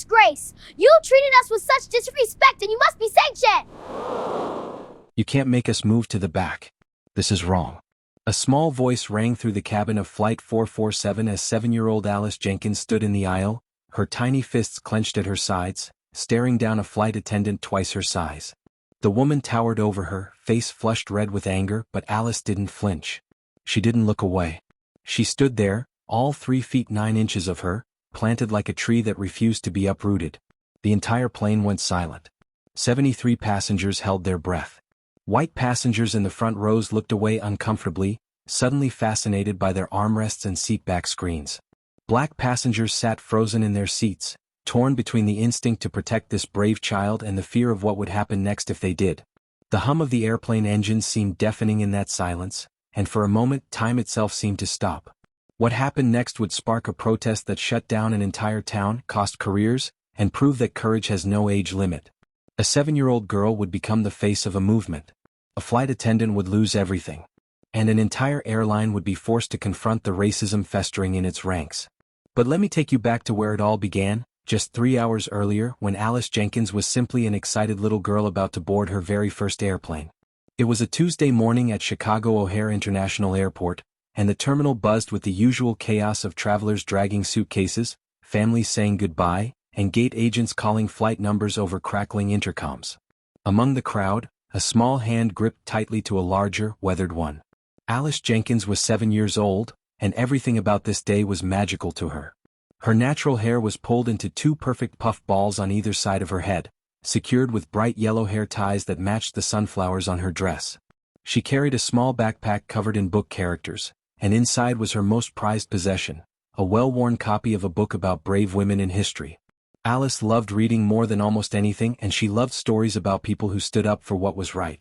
disgrace! You treated us with such disrespect and you must be sanctioned! You can't make us move to the back. This is wrong. A small voice rang through the cabin of Flight 447 as 7-year-old Alice Jenkins stood in the aisle, her tiny fists clenched at her sides, staring down a flight attendant twice her size. The woman towered over her, face flushed red with anger, but Alice didn't flinch. She didn't look away. She stood there, all 3 feet 9 inches of her, planted like a tree that refused to be uprooted. The entire plane went silent. 73 passengers held their breath. White passengers in the front rows looked away uncomfortably, suddenly fascinated by their armrests and seatback screens. Black passengers sat frozen in their seats, torn between the instinct to protect this brave child and the fear of what would happen next if they did. The hum of the airplane engines seemed deafening in that silence, and for a moment time itself seemed to stop. What happened next would spark a protest that shut down an entire town, cost careers, and prove that courage has no age limit. A 7-year-old girl would become the face of a movement. A flight attendant would lose everything. And an entire airline would be forced to confront the racism festering in its ranks. But let me take you back to where it all began, just 3 hours earlier, when Alice Jenkins was simply an excited little girl about to board her very first airplane. It was a Tuesday morning at Chicago O'Hare International Airport, and the terminal buzzed with the usual chaos of travelers dragging suitcases, families saying goodbye, and gate agents calling flight numbers over crackling intercoms. Among the crowd, a small hand gripped tightly to a larger, weathered one. Alice Jenkins was 7 years old, and everything about this day was magical to her. Her natural hair was pulled into 2 perfect puff balls on either side of her head, secured with bright yellow hair ties that matched the sunflowers on her dress. She carried a small backpack covered in book characters, and inside was her most prized possession, a well-worn copy of a book about brave women in history. Alice loved reading more than almost anything, and she loved stories about people who stood up for what was right.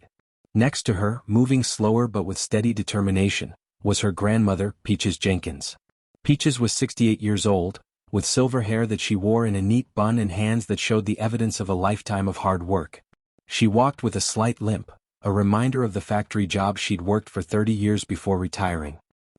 Next to her, moving slower but with steady determination, was her grandmother, Peaches Jenkins. Peaches was 68 years old, with silver hair that she wore in a neat bun and hands that showed the evidence of a lifetime of hard work. She walked with a slight limp, a reminder of the factory job she'd worked for 30 years before retiring.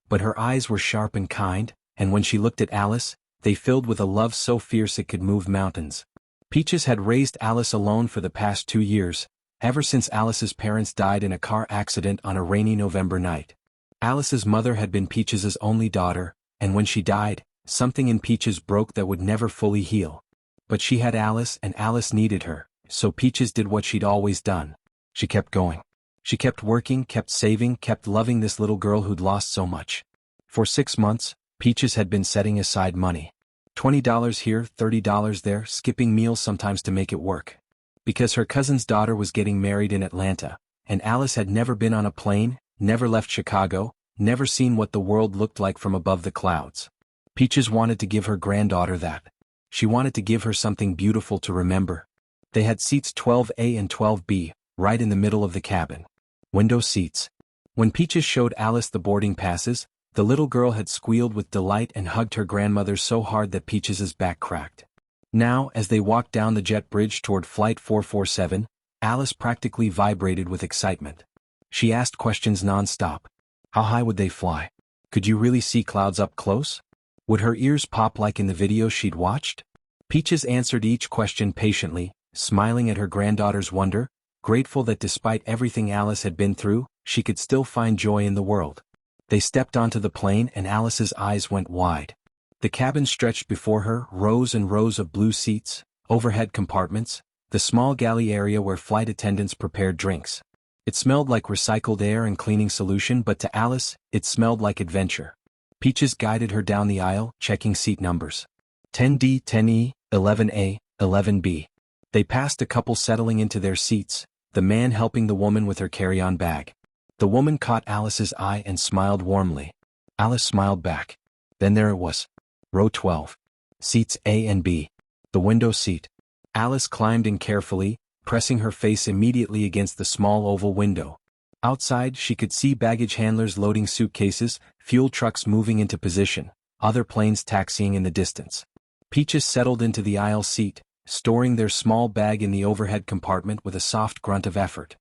But her eyes were sharp and kind, and when she looked at Alice, they filled with a love so fierce it could move mountains. Peaches had raised Alice alone for the past 2 years, ever since Alice's parents died in a car accident on a rainy November night. Alice's mother had been Peaches' only daughter, and when she died, something in Peaches broke that would never fully heal. But she had Alice and Alice needed her, so Peaches did what she'd always done. She kept going. She kept working, kept saving, kept loving this little girl who'd lost so much. For 6 months, Peaches had been setting aside money. $20 here, $30 there, skipping meals sometimes to make it work. Because her cousin's daughter was getting married in Atlanta, and Alice had never been on a plane, never left Chicago, never seen what the world looked like from above the clouds. Peaches wanted to give her granddaughter that. She wanted to give her something beautiful to remember. They had seats 12A and 12B, right in the middle of the cabin. Window seats. When Peaches showed Alice the boarding passes, the little girl had squealed with delight and hugged her grandmother so hard that Peaches' back cracked. Now, as they walked down the jet bridge toward Flight 447, Alice practically vibrated with excitement. She asked questions non-stop. How high would they fly? Could you really see clouds up close? Would her ears pop like in the video she'd watched? Peaches answered each question patiently, smiling at her granddaughter's wonder, grateful that despite everything Alice had been through, she could still find joy in the world. They stepped onto the plane and Alice's eyes went wide. The cabin stretched before her, rows and rows of blue seats, overhead compartments, the small galley area where flight attendants prepared drinks. It smelled like recycled air and cleaning solution, but to Alice, it smelled like adventure. Peaches guided her down the aisle, checking seat numbers. 10D, 10E, 11A, 11B. They passed a couple settling into their seats, the man helping the woman with her carry-on bag. The woman caught Alice's eye and smiled warmly. Alice smiled back. Then there it was. Row 12. Seats A and B. The window seat. Alice climbed in carefully, pressing her face immediately against the small oval window. Outside, she could see baggage handlers loading suitcases, fuel trucks moving into position, other planes taxiing in the distance. Peaches settled into the aisle seat, storing their small bag in the overhead compartment with a soft grunt of effort.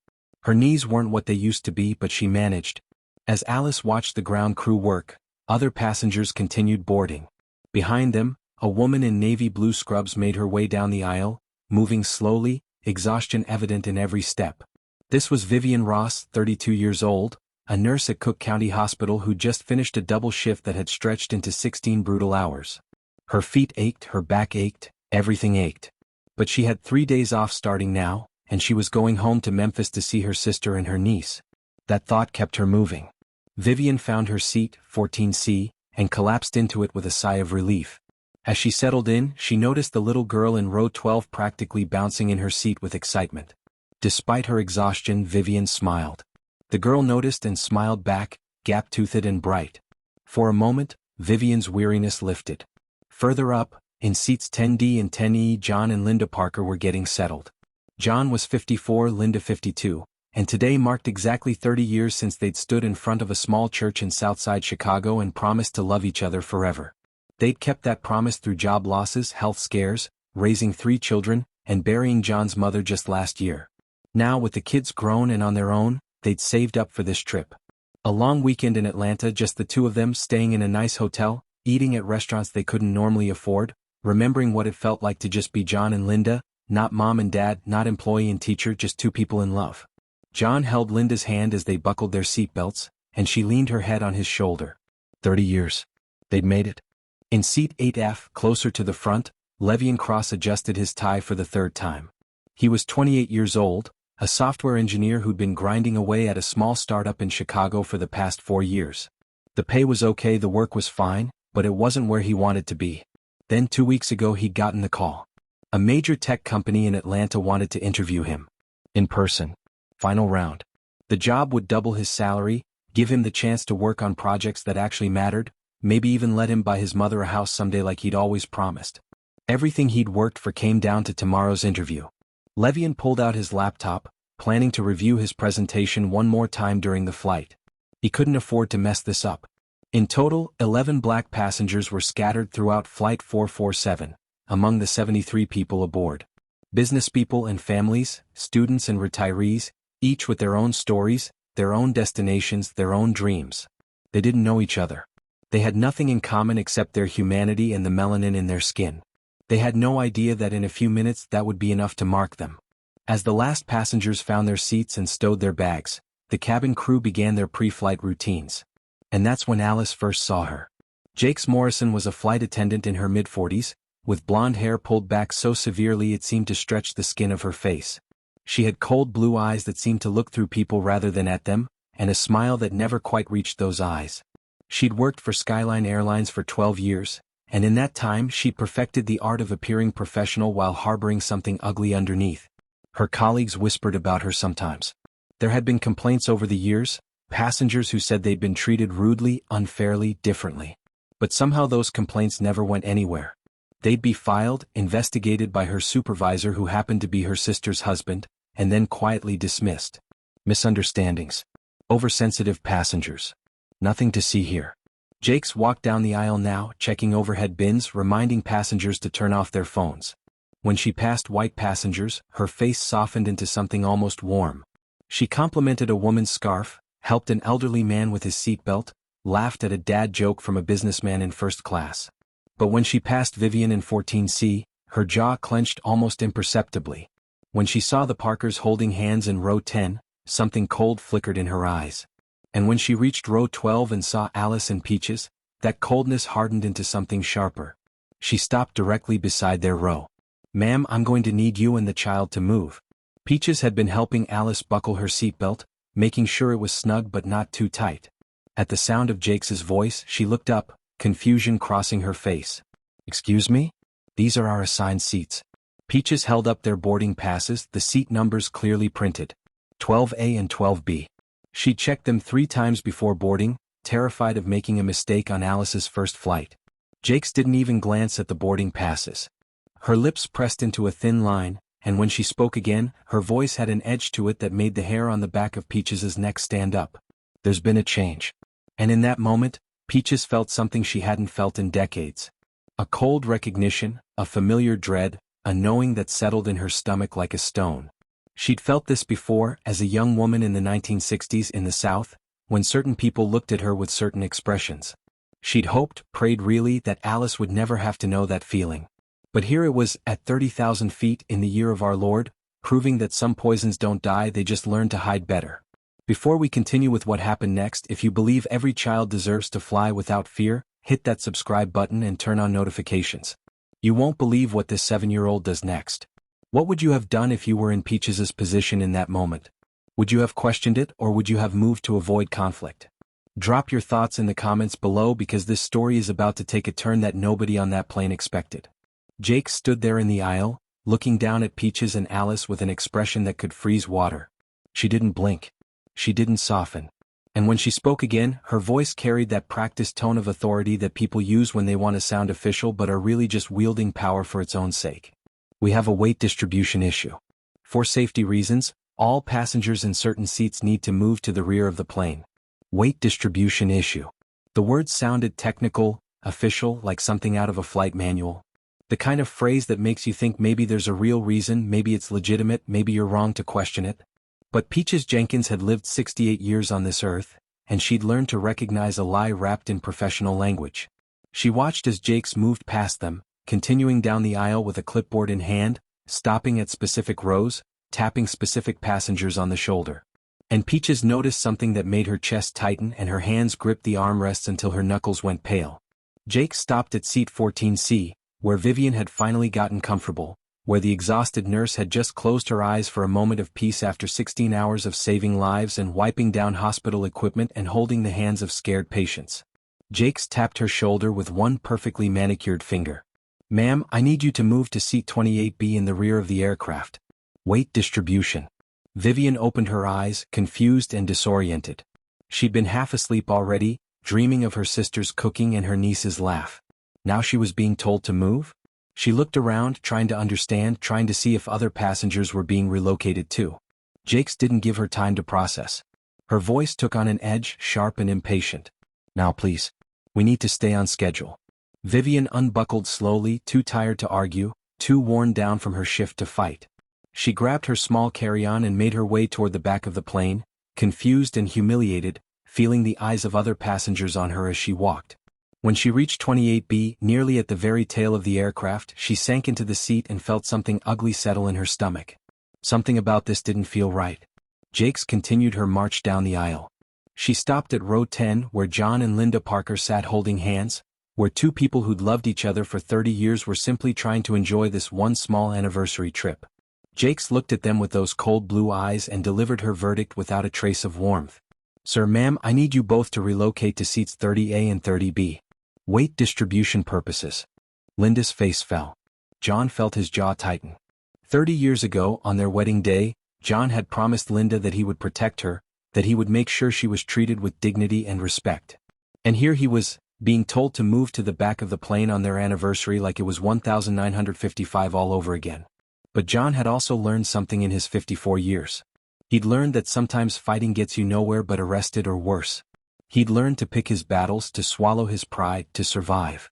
Her knees weren't what they used to be, but she managed. As Alice watched the ground crew work, other passengers continued boarding. Behind them, A woman in navy blue scrubs made her way down the aisle, moving slowly, exhaustion evident in every step. This was Vivian Ross, 32 years old, a nurse at Cook County Hospital who just finished a double shift that had stretched into 16 brutal hours. Her feet ached, her back ached, everything ached. But she had 3 days off starting now, and she was going home to Memphis to see her sister and her niece. That thought kept her moving. Vivian found her seat, 14C, and collapsed into it with a sigh of relief. As she settled in, she noticed the little girl in row 12 practically bouncing in her seat with excitement. Despite her exhaustion, Vivian smiled. The girl noticed and smiled back, gap-toothed and bright. For a moment, Vivian's weariness lifted. Further up, in seats 10D and 10E, John and Linda Parker were getting settled. John was 54, Linda 52, and today marked exactly 30 years since they'd stood in front of a small church in Southside Chicago and promised to love each other forever. They'd kept that promise through job losses, health scares, raising 3 children, and burying John's mother just last year. Now, with the kids grown and on their own, they'd saved up for this trip. A long weekend in Atlanta, just the two of them, staying in a nice hotel, eating at restaurants they couldn't normally afford, remembering what it felt like to just be John and Linda, not mom and dad, not employee and teacher, just two people in love. John held Linda's hand as they buckled their seatbelts, and she leaned her head on his shoulder. 30 years. They'd made it. In seat 8F, closer to the front, Levian Cross adjusted his tie for the 3rd time. He was 28 years old, a software engineer who'd been grinding away at a small startup in Chicago for the past 4 years. The pay was okay, the work was fine, but it wasn't where he wanted to be. Then 2 weeks ago he'd gotten the call. A major tech company in Atlanta wanted to interview him. In person. Final round. The job would double his salary, give him the chance to work on projects that actually mattered, maybe even let him buy his mother a house someday like he'd always promised. Everything he'd worked for came down to tomorrow's interview. Levian pulled out his laptop, planning to review his presentation one more time during the flight. He couldn't afford to mess this up. In total, 11 black passengers were scattered throughout Flight 447, among the 73 people aboard. Business people and families, students and retirees, each with their own stories, their own destinations, their own dreams. They didn't know each other. They had nothing in common except their humanity and the melanin in their skin. They had no idea that in a few minutes that would be enough to mark them. As the last passengers found their seats and stowed their bags, the cabin crew began their pre-flight routines. And that's when Alice first saw her. Jakes Morrison was a flight attendant in her mid-40s, with blonde hair pulled back so severely it seemed to stretch the skin of her face. She had cold blue eyes that seemed to look through people rather than at them, and a smile that never quite reached those eyes. She'd worked for Skyline Airlines for 12 years, and in that time she'd perfected the art of appearing professional while harboring something ugly underneath. Her colleagues whispered about her sometimes. There had been complaints over the years, passengers who said they'd been treated rudely, unfairly, differently. But somehow those complaints never went anywhere. They'd be filed, investigated by her supervisor who happened to be her sister's husband, and then quietly dismissed. Misunderstandings. Oversensitive passengers. Nothing to see here. Jakes walked down the aisle now, checking overhead bins, reminding passengers to turn off their phones. When she passed white passengers, her face softened into something almost warm. She complimented a woman's scarf, helped an elderly man with his seatbelt, laughed at a dad joke from a businessman in first class. But when she passed Vivian in 14C, her jaw clenched almost imperceptibly. When she saw the Parkers holding hands in row 10, something cold flickered in her eyes. And when she reached row 12 and saw Alice and Peaches, that coldness hardened into something sharper. She stopped directly beside their row. "Ma'am, I'm going to need you and the child to move." Peaches had been helping Alice buckle her seatbelt, making sure it was snug but not too tight. At the sound of Jakes's voice, she looked up, confusion crossing her face. "Excuse me? These are our assigned seats." Peaches held up their boarding passes, the seat numbers clearly printed. 12A and 12B. She checked them 3 times before boarding, terrified of making a mistake on Alice's first flight. Jakes didn't even glance at the boarding passes. Her lips pressed into a thin line, and when she spoke again, her voice had an edge to it that made the hair on the back of Peaches' neck stand up. "There's been a change." And in that moment, Peaches felt something she hadn't felt in decades. A cold recognition, a familiar dread, a knowing that settled in her stomach like a stone. She'd felt this before, as a young woman in the 1960s in the South, when certain people looked at her with certain expressions. She'd hoped, prayed really, that Alice would never have to know that feeling. But here it was, at 30,000 feet in the year of our Lord, proving that some poisons don't die, they just learn to hide better. Before we continue with what happened next, if you believe every child deserves to fly without fear, hit that subscribe button and turn on notifications. You won't believe what this 7-year-old does next. What would you have done if you were in Peach's position in that moment? Would you have questioned it, or would you have moved to avoid conflict? Drop your thoughts in the comments below, because this story is about to take a turn that nobody on that plane expected. Jakes stood there in the aisle, looking down at Peaches and Alice with an expression that could freeze water. She didn't blink. She didn't soften. And when she spoke again, her voice carried that practiced tone of authority that people use when they want to sound official but are really just wielding power for its own sake. We have a weight distribution issue. For safety reasons, all passengers in certain seats need to move to the rear of the plane. Weight distribution issue. The words sounded technical, official, like something out of a flight manual. The kind of phrase that makes you think maybe there's a real reason, maybe it's legitimate, maybe you're wrong to question it. But Peaches Jenkins had lived 68 years on this earth, and she'd learned to recognize a lie wrapped in professional language. She watched as Jakes moved past them, continuing down the aisle with a clipboard in hand, stopping at specific rows, tapping specific passengers on the shoulder. And Peaches noticed something that made her chest tighten and her hands grip the armrests until her knuckles went pale. Jakes stopped at seat 14C, where Vivian had finally gotten comfortable, where the exhausted nurse had just closed her eyes for a moment of peace after 16 hours of saving lives and wiping down hospital equipment and holding the hands of scared patients. Jakes tapped her shoulder with one perfectly manicured finger. "Ma'am, I need you to move to seat 28B in the rear of the aircraft." Weight distribution. Vivian opened her eyes, confused and disoriented. She'd been half asleep already, dreaming of her sister's cooking and her niece's laugh. Now she was being told to move? She looked around, trying to understand, trying to see if other passengers were being relocated too. Jakes didn't give her time to process. Her voice took on an edge, sharp and impatient. "Now please. We need to stay on schedule." Vivian unbuckled slowly, too tired to argue, too worn down from her shift to fight. She grabbed her small carry-on and made her way toward the back of the plane, confused and humiliated, feeling the eyes of other passengers on her as she walked. When she reached 28B, nearly at the very tail of the aircraft, she sank into the seat and felt something ugly settle in her stomach. Something about this didn't feel right. Jakes continued her march down the aisle. She stopped at row 10, where John and Linda Parker sat holding hands, where two people who'd loved each other for 30 years were simply trying to enjoy this one small anniversary trip. Jakes looked at them with those cold blue eyes and delivered her verdict without a trace of warmth. "Sir, ma'am, I need you both to relocate to seats 30A and 30B. Weight distribution purposes." Linda's face fell. John felt his jaw tighten. 30 years ago, on their wedding day, John had promised Linda that he would protect her, that he would make sure she was treated with dignity and respect. And here he was, being told to move to the back of the plane on their anniversary like it was 1955 all over again. But John had also learned something in his 54 years. He'd learned that sometimes fighting gets you nowhere but arrested or worse. He'd learned to pick his battles, to swallow his pride, to survive.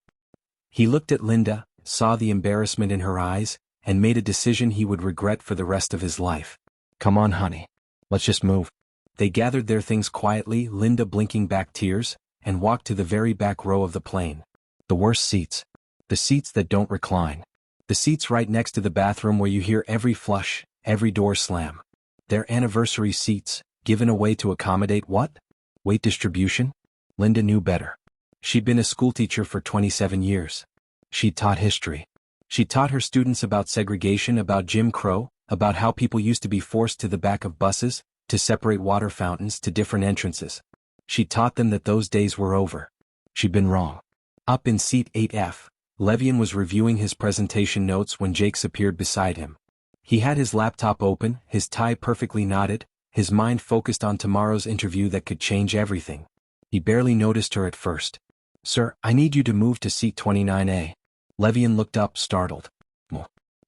He looked at Linda, saw the embarrassment in her eyes, and made a decision he would regret for the rest of his life. "Come on, honey. Let's just move." They gathered their things quietly, Linda blinking back tears, and walked to the very back row of the plane. The worst seats. The seats that don't recline. The seats right next to the bathroom where you hear every flush, every door slam. Their anniversary seats, given away to accommodate what? Weight distribution? Linda knew better. She'd been a schoolteacher for 27 years. She'd taught history. She taught her students about segregation, about Jim Crow, about how people used to be forced to the back of buses, to separate water fountains to different entrances. She taught them that those days were over. She'd been wrong. Up in seat 8F, Levian was reviewing his presentation notes when Jakes appeared beside him. He had his laptop open, his tie perfectly knotted, his mind focused on tomorrow's interview that could change everything. He barely noticed her at first. "Sir, I need you to move to seat 29A. Levian looked up, startled.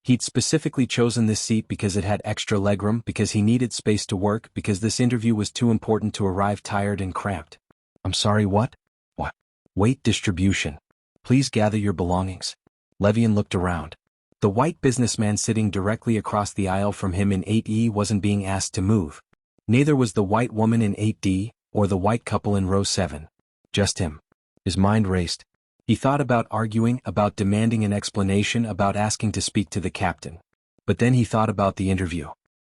He'd specifically chosen this seat because it had extra legroom, because he needed space to work, because this interview was too important to arrive tired and cramped. "I'm sorry, what?" "What?" "Weight distribution. Please gather your belongings." Levian looked around. The white businessman sitting directly across the aisle from him in 8E wasn't being asked to move. Neither was the white woman in 8D, or the white couple in row 7. Just him. His mind raced. He thought about arguing, about demanding an explanation, about asking to speak to the captain. But then he thought about the interview.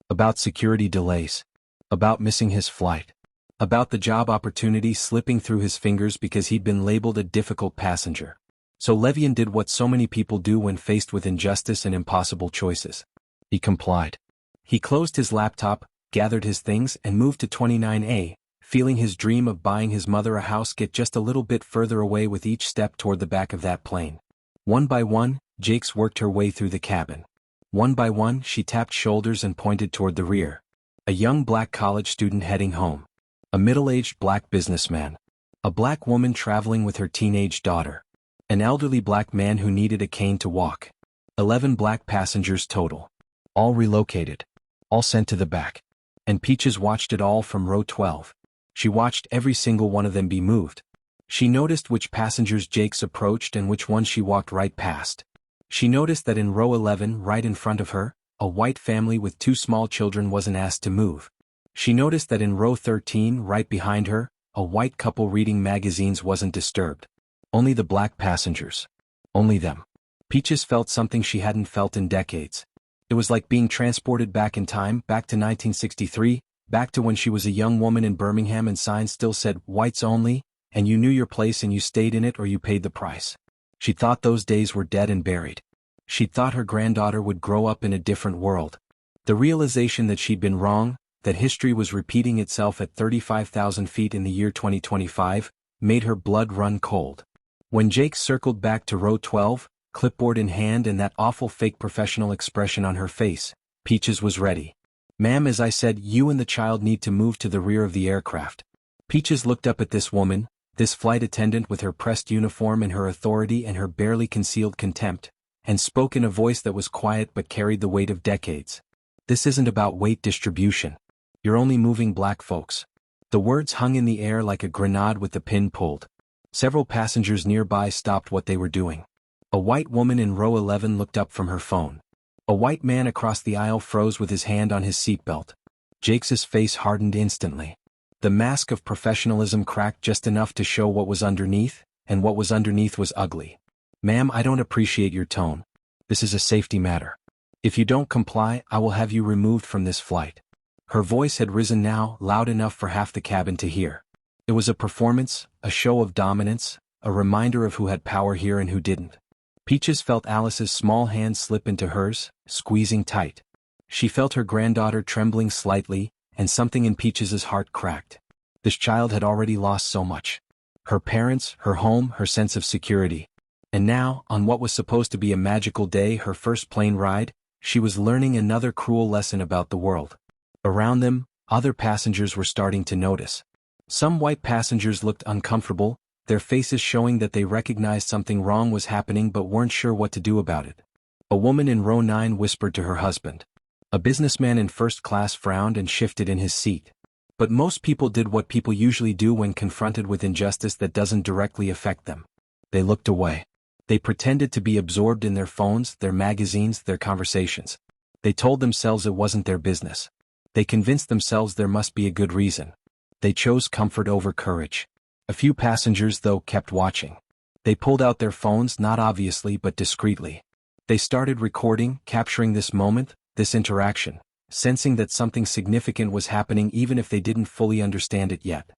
About security delays. About missing his flight. About the job opportunity slipping through his fingers because he'd been labeled a difficult passenger. So Levian did what so many people do when faced with injustice and impossible choices. He complied. He closed his laptop, gathered his things, and moved to 29A, feeling his dream of buying his mother a house get just a little bit further away with each step toward the back of that plane. One by one, Jakes worked her way through the cabin. One by one, she tapped shoulders and pointed toward the rear. A young black college student heading home. A middle-aged black businessman. A black woman traveling with her teenage daughter. An elderly black man who needed a cane to walk. 11 black passengers total. All relocated. All sent to the back. And Peaches watched it all from row 12. She watched every single one of them be moved. She noticed which passengers Jakes approached and which ones she walked right past. She noticed that in row 11, right in front of her, a white family with 2 small children wasn't asked to move. She noticed that in row 13, right behind her, a white couple reading magazines wasn't disturbed. Only the black passengers. Only them. Peaches felt something she hadn't felt in decades. It was like being transported back in time, back to 1963, back to when she was a young woman in Birmingham and signs still said, "Whites only," and you knew your place and you stayed in it or you paid the price. She thought those days were dead and buried. She thought her granddaughter would grow up in a different world. The realization that she'd been wrong, that history was repeating itself at 35,000 feet in the year 2025, made her blood run cold. When Jake circled back to row 12, clipboard in hand and that awful fake professional expression on her face, Peaches was ready. "Ma'am, as I said, you and the child need to move to the rear of the aircraft." Peaches looked up at this woman, this flight attendant with her pressed uniform and her authority and her barely concealed contempt, and spoke in a voice that was quiet but carried the weight of decades. "This isn't about weight distribution. You're only moving black folks." The words hung in the air like a grenade with the pin pulled. Several passengers nearby stopped what they were doing. A white woman in row 11 looked up from her phone. A white man across the aisle froze with his hand on his seatbelt. Jakes's face hardened instantly. The mask of professionalism cracked just enough to show what was underneath, and what was underneath was ugly. "Ma'am, I don't appreciate your tone. This is a safety matter. If you don't comply, I will have you removed from this flight." Her voice had risen now, loud enough for half the cabin to hear. It was a performance, a show of dominance, a reminder of who had power here and who didn't. Peaches felt Alice's small hand slip into hers, squeezing tight. She felt her granddaughter trembling slightly, and something in Peaches's heart cracked. This child had already lost so much. Her parents, her home, her sense of security. And now, on what was supposed to be a magical day, her first plane ride, she was learning another cruel lesson about the world. Around them, other passengers were starting to notice. Some white passengers looked uncomfortable, their faces showing that they recognized something wrong was happening but weren't sure what to do about it. A woman in row 9 whispered to her husband. A businessman in first class frowned and shifted in his seat. But most people did what people usually do when confronted with injustice that doesn't directly affect them. They looked away. They pretended to be absorbed in their phones, their magazines, their conversations. They told themselves it wasn't their business. They convinced themselves there must be a good reason. They chose comfort over courage. A few passengers, though, kept watching. They pulled out their phones, not obviously but discreetly. They started recording, capturing this moment, this interaction, sensing that something significant was happening even if they didn't fully understand it yet.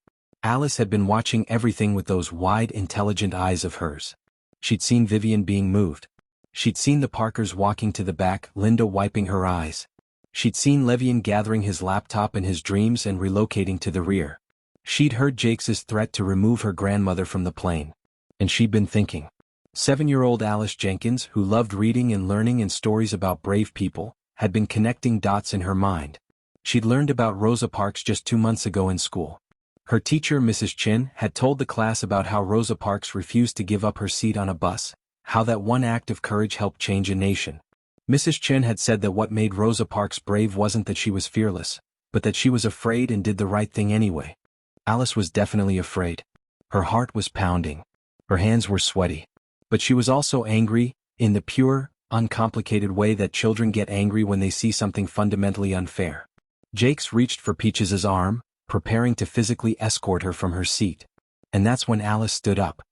Alice had been watching everything with those wide, intelligent eyes of hers. She'd seen Vivian being moved. She'd seen the Parkers walking to the back, Linda wiping her eyes. She'd seen Levian gathering his laptop and his dreams and relocating to the rear. She'd heard Jakes's threat to remove her grandmother from the plane. And she'd been thinking. 7-year-old Alice Jenkins, who loved reading and learning and stories about brave people, had been connecting dots in her mind. She'd learned about Rosa Parks just 2 months ago in school. Her teacher, Mrs. Chin, had told the class about how Rosa Parks refused to give up her seat on a bus, how that one act of courage helped change a nation. Mrs. Chin had said that what made Rosa Parks brave wasn't that she was fearless, but that she was afraid and did the right thing anyway. Alice was definitely afraid. Her heart was pounding. Her hands were sweaty. But she was also angry, in the pure, uncomplicated way that children get angry when they see something fundamentally unfair. Jakes reached for Peaches's arm, preparing to physically escort her from her seat. And that's when Alice stood up.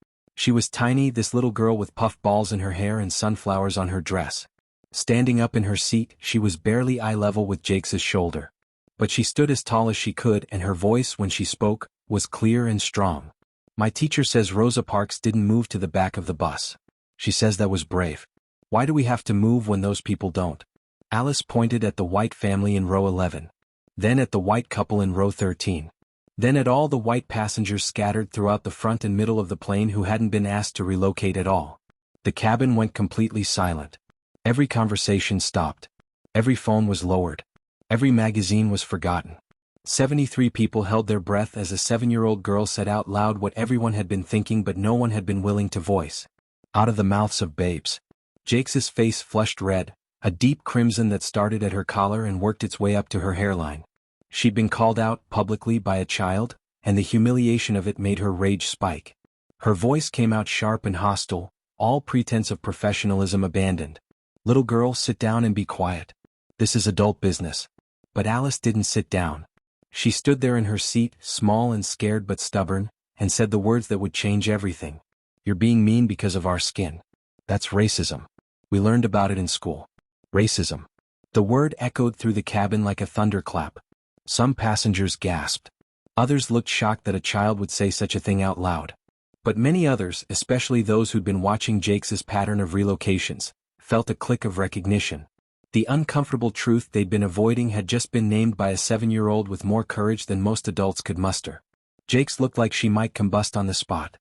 She was tiny, this little girl with puff balls in her hair and sunflowers on her dress. Standing up in her seat, she was barely eye level with Jakes's shoulder. But she stood as tall as she could, and her voice, when she spoke, was clear and strong. My teacher says Rosa Parks didn't move to the back of the bus. She says that was brave. Why do we have to move when those people don't? Alice pointed at the white family in row 11. Then at the white couple in row 13. Then at all the white passengers scattered throughout the front and middle of the plane who hadn't been asked to relocate at all. The cabin went completely silent. Every conversation stopped. Every phone was lowered. Every magazine was forgotten. 73 people held their breath as a 7-year-old girl said out loud what everyone had been thinking but no one had been willing to voice. Out of the mouths of babes. Jakes's face flushed red, a deep crimson that started at her collar and worked its way up to her hairline. She'd been called out publicly by a child, and the humiliation of it made her rage spike. Her voice came out sharp and hostile, all pretense of professionalism abandoned. Little girl, sit down and be quiet. This is adult business. But Alice didn't sit down. She stood there in her seat, small and scared but stubborn, and said the words that would change everything. You're being mean because of our skin. That's racism. We learned about it in school. Racism. The word echoed through the cabin like a thunderclap. Some passengers gasped. Others looked shocked that a child would say such a thing out loud. But many others, especially those who'd been watching Jakes's pattern of relocations, felt a click of recognition. The uncomfortable truth they'd been avoiding had just been named by a 7-year-old with more courage than most adults could muster. Jakes looked like she might combust on the spot.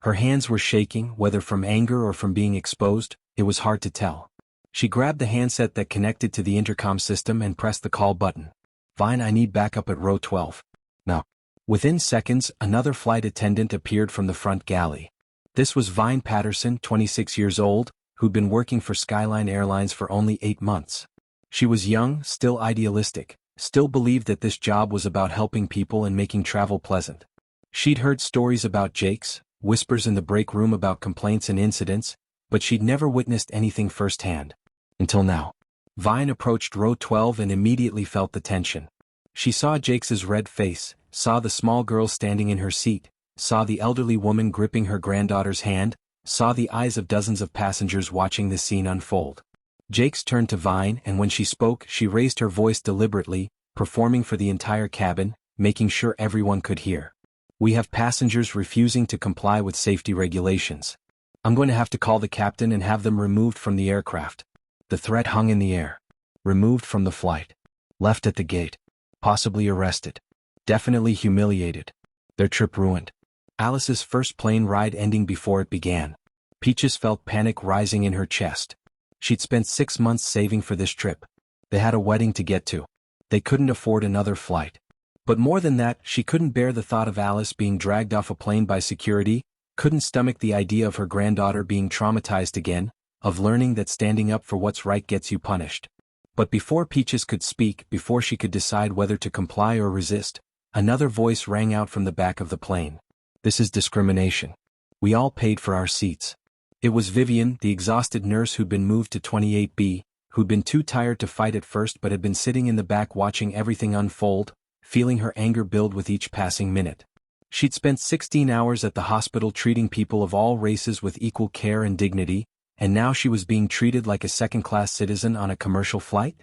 Her hands were shaking, whether from anger or from being exposed, it was hard to tell. She grabbed the handset that connected to the intercom system and pressed the call button. Vine, I need backup at row 12. Now. Within seconds, another flight attendant appeared from the front galley. This was Vine Patterson, 26 years old, who'd been working for Skyline Airlines for only 8 months. She was young, still idealistic, still believed that this job was about helping people and making travel pleasant. She'd heard stories about Jakes, whispers in the break room about complaints and incidents, but she'd never witnessed anything firsthand. Until now. Vine approached row 12 and immediately felt the tension. She saw Jakes's red face, saw the small girl standing in her seat, saw the elderly woman gripping her granddaughter's hand, saw the eyes of dozens of passengers watching the scene unfold. Jakes turned to Vine, and when she spoke, she raised her voice deliberately, performing for the entire cabin, making sure everyone could hear. We have passengers refusing to comply with safety regulations. I'm going to have to call the captain and have them removed from the aircraft. The threat hung in the air. Removed from the flight. Left at the gate. Possibly arrested. Definitely humiliated. Their trip ruined. Alice's first plane ride ending before it began. Peaches felt panic rising in her chest. She'd spent 6 months saving for this trip. They had a wedding to get to. They couldn't afford another flight. But more than that, she couldn't bear the thought of Alice being dragged off a plane by security, couldn't stomach the idea of her granddaughter being traumatized again, of learning that standing up for what's right gets you punished. But before Peaches could speak, before she could decide whether to comply or resist, another voice rang out from the back of the plane. This is discrimination. We all paid for our seats. It was Vivian, the exhausted nurse who'd been moved to 28B, who'd been too tired to fight at first but had been sitting in the back watching everything unfold, feeling her anger build with each passing minute. She'd spent 16 hours at the hospital treating people of all races with equal care and dignity, and now she was being treated like a second-class citizen on a commercial flight?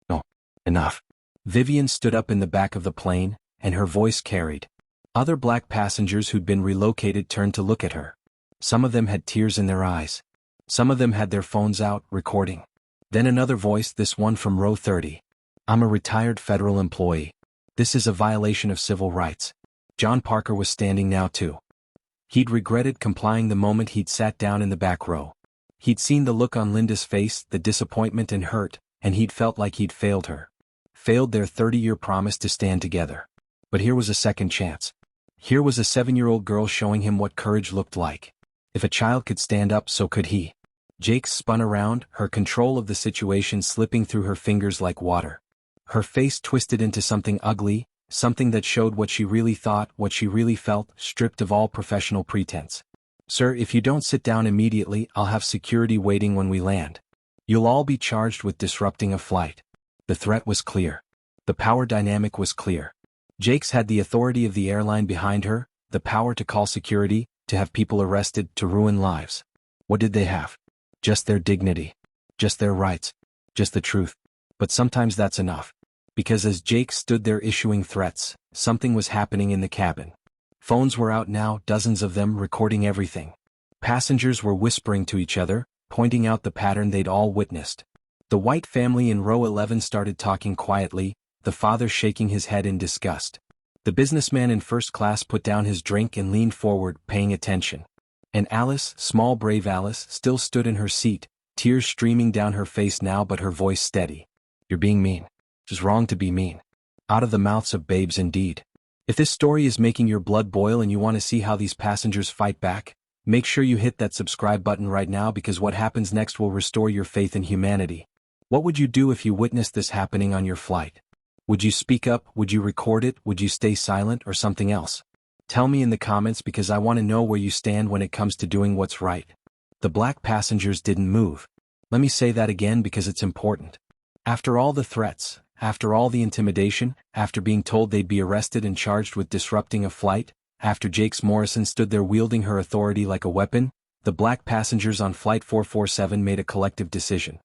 No. Enough. Vivian stood up in the back of the plane, and her voice carried. Other black passengers who'd been relocated turned to look at her. Some of them had tears in their eyes. Some of them had their phones out, recording. Then another voice, this one from row 30. I'm a retired federal employee. This is a violation of civil rights. John Parker was standing now too. He'd regretted complying the moment he'd sat down in the back row. He'd seen the look on Linda's face, the disappointment and hurt, and he'd felt like he'd failed her. Failed their 30-year promise to stand together. But here was a second chance. Here was a 7-year-old girl showing him what courage looked like. If a child could stand up, so could he. Jakes spun around, her control of the situation slipping through her fingers like water. Her face twisted into something ugly, something that showed what she really thought, what she really felt, stripped of all professional pretense. Sir, if you don't sit down immediately, I'll have security waiting when we land. You'll all be charged with disrupting a flight. The threat was clear. The power dynamic was clear. Jakes had the authority of the airline behind her, the power to call security, to have people arrested, to ruin lives. What did they have? Just their dignity. Just their rights. Just the truth. But sometimes that's enough. Because as Jake stood there issuing threats, something was happening in the cabin. Phones were out now, dozens of them, recording everything. Passengers were whispering to each other, pointing out the pattern they'd all witnessed. The White family in row 11 started talking quietly, the father shaking his head in disgust. The businessman in first class put down his drink and leaned forward, paying attention. And Alice, small brave Alice, still stood in her seat, tears streaming down her face now but her voice steady. You're being mean. It's wrong to be mean. Out of the mouths of babes indeed. If this story is making your blood boil and you want to see how these passengers fight back, make sure you hit that subscribe button right now, because what happens next will restore your faith in humanity. What would you do if you witnessed this happening on your flight? Would you speak up? Would you record it? Would you stay silent, or something else? Tell me in the comments, because I want to know where you stand when it comes to doing what's right. The black passengers didn't move. Let me say that again because it's important. After all the threats, after all the intimidation, after being told they'd be arrested and charged with disrupting a flight, after Jakes Morrison stood there wielding her authority like a weapon, the black passengers on Flight 447 made a collective decision.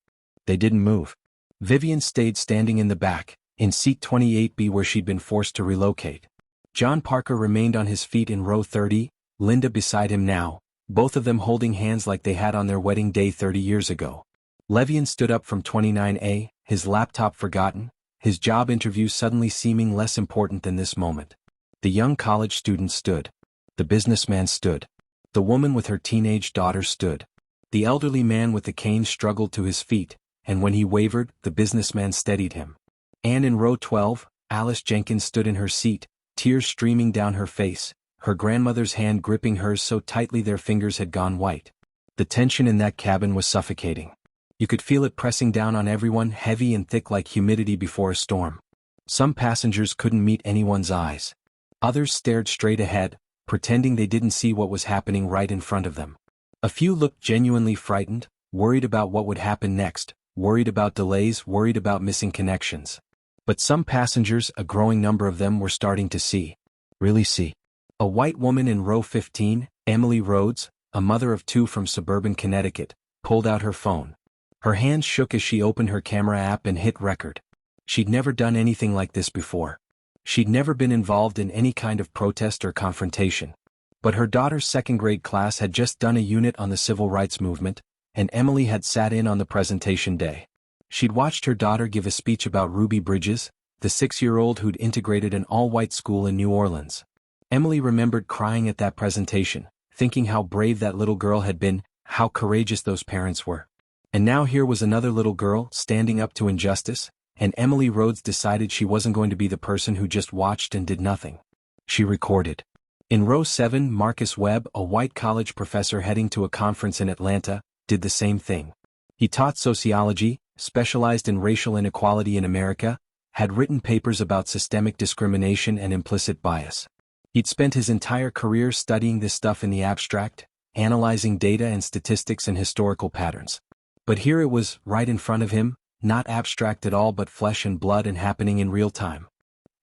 They didn't move. Vivian stayed standing in the back, in seat 28B where she'd been forced to relocate. John Parker remained on his feet in row 30, Linda beside him now, both of them holding hands like they had on their wedding day 30 years ago. Levian stood up from 29A, his laptop forgotten, his job interview suddenly seeming less important than this moment. The young college student stood. The businessman stood. The woman with her teenage daughter stood. The elderly man with the cane struggled to his feet, and when he wavered, the businessman steadied him. And in row 12, Alice Jenkins stood in her seat, tears streaming down her face, her grandmother's hand gripping hers so tightly their fingers had gone white. The tension in that cabin was suffocating. You could feel it pressing down on everyone, heavy and thick like humidity before a storm. Some passengers couldn't meet anyone's eyes. Others stared straight ahead, pretending they didn't see what was happening right in front of them. A few looked genuinely frightened, worried about what would happen next, worried about delays, worried about missing connections. But some passengers, a growing number of them, were starting to see. Really see. A white woman in row 15, Emily Rhodes, a mother of two from suburban Connecticut, pulled out her phone. Her hands shook as she opened her camera app and hit record. She'd never done anything like this before. She'd never been involved in any kind of protest or confrontation. But her daughter's second-grade class had just done a unit on the civil rights movement, and Emily had sat in on the presentation day. She'd watched her daughter give a speech about Ruby Bridges, the 6-year-old who'd integrated an all-white school in New Orleans. Emily remembered crying at that presentation, thinking how brave that little girl had been, how courageous those parents were. And now here was another little girl standing up to injustice, and Emily Rhodes decided she wasn't going to be the person who just watched and did nothing. She recorded. In row 7, Marcus Webb, a white college professor heading to a conference in Atlanta, did the same thing. He taught sociology, specialized in racial inequality in America, had written papers about systemic discrimination and implicit bias. He'd spent his entire career studying this stuff in the abstract, analyzing data and statistics and historical patterns. But here it was, right in front of him, not abstract at all but flesh and blood and happening in real time.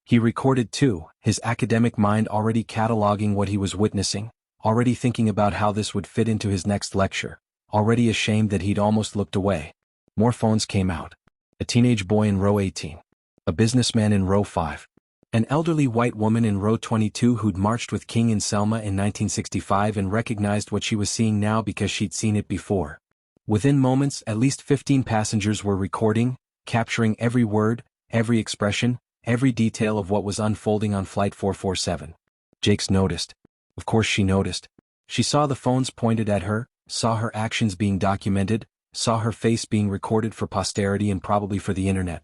He recorded too, his academic mind already cataloging what he was witnessing, already thinking about how this would fit into his next lecture, already ashamed that he'd almost looked away. More phones came out. A teenage boy in row 18. A businessman in row 5. An elderly white woman in row 22 who'd marched with King in Selma in 1965 and recognized what she was seeing now because she'd seen it before. Within moments, at least 15 passengers were recording, capturing every word, every expression, every detail of what was unfolding on Flight 447. Jakes noticed. Of course she noticed. She saw the phones pointed at her, saw her actions being documented, saw her face being recorded for posterity and probably for the internet.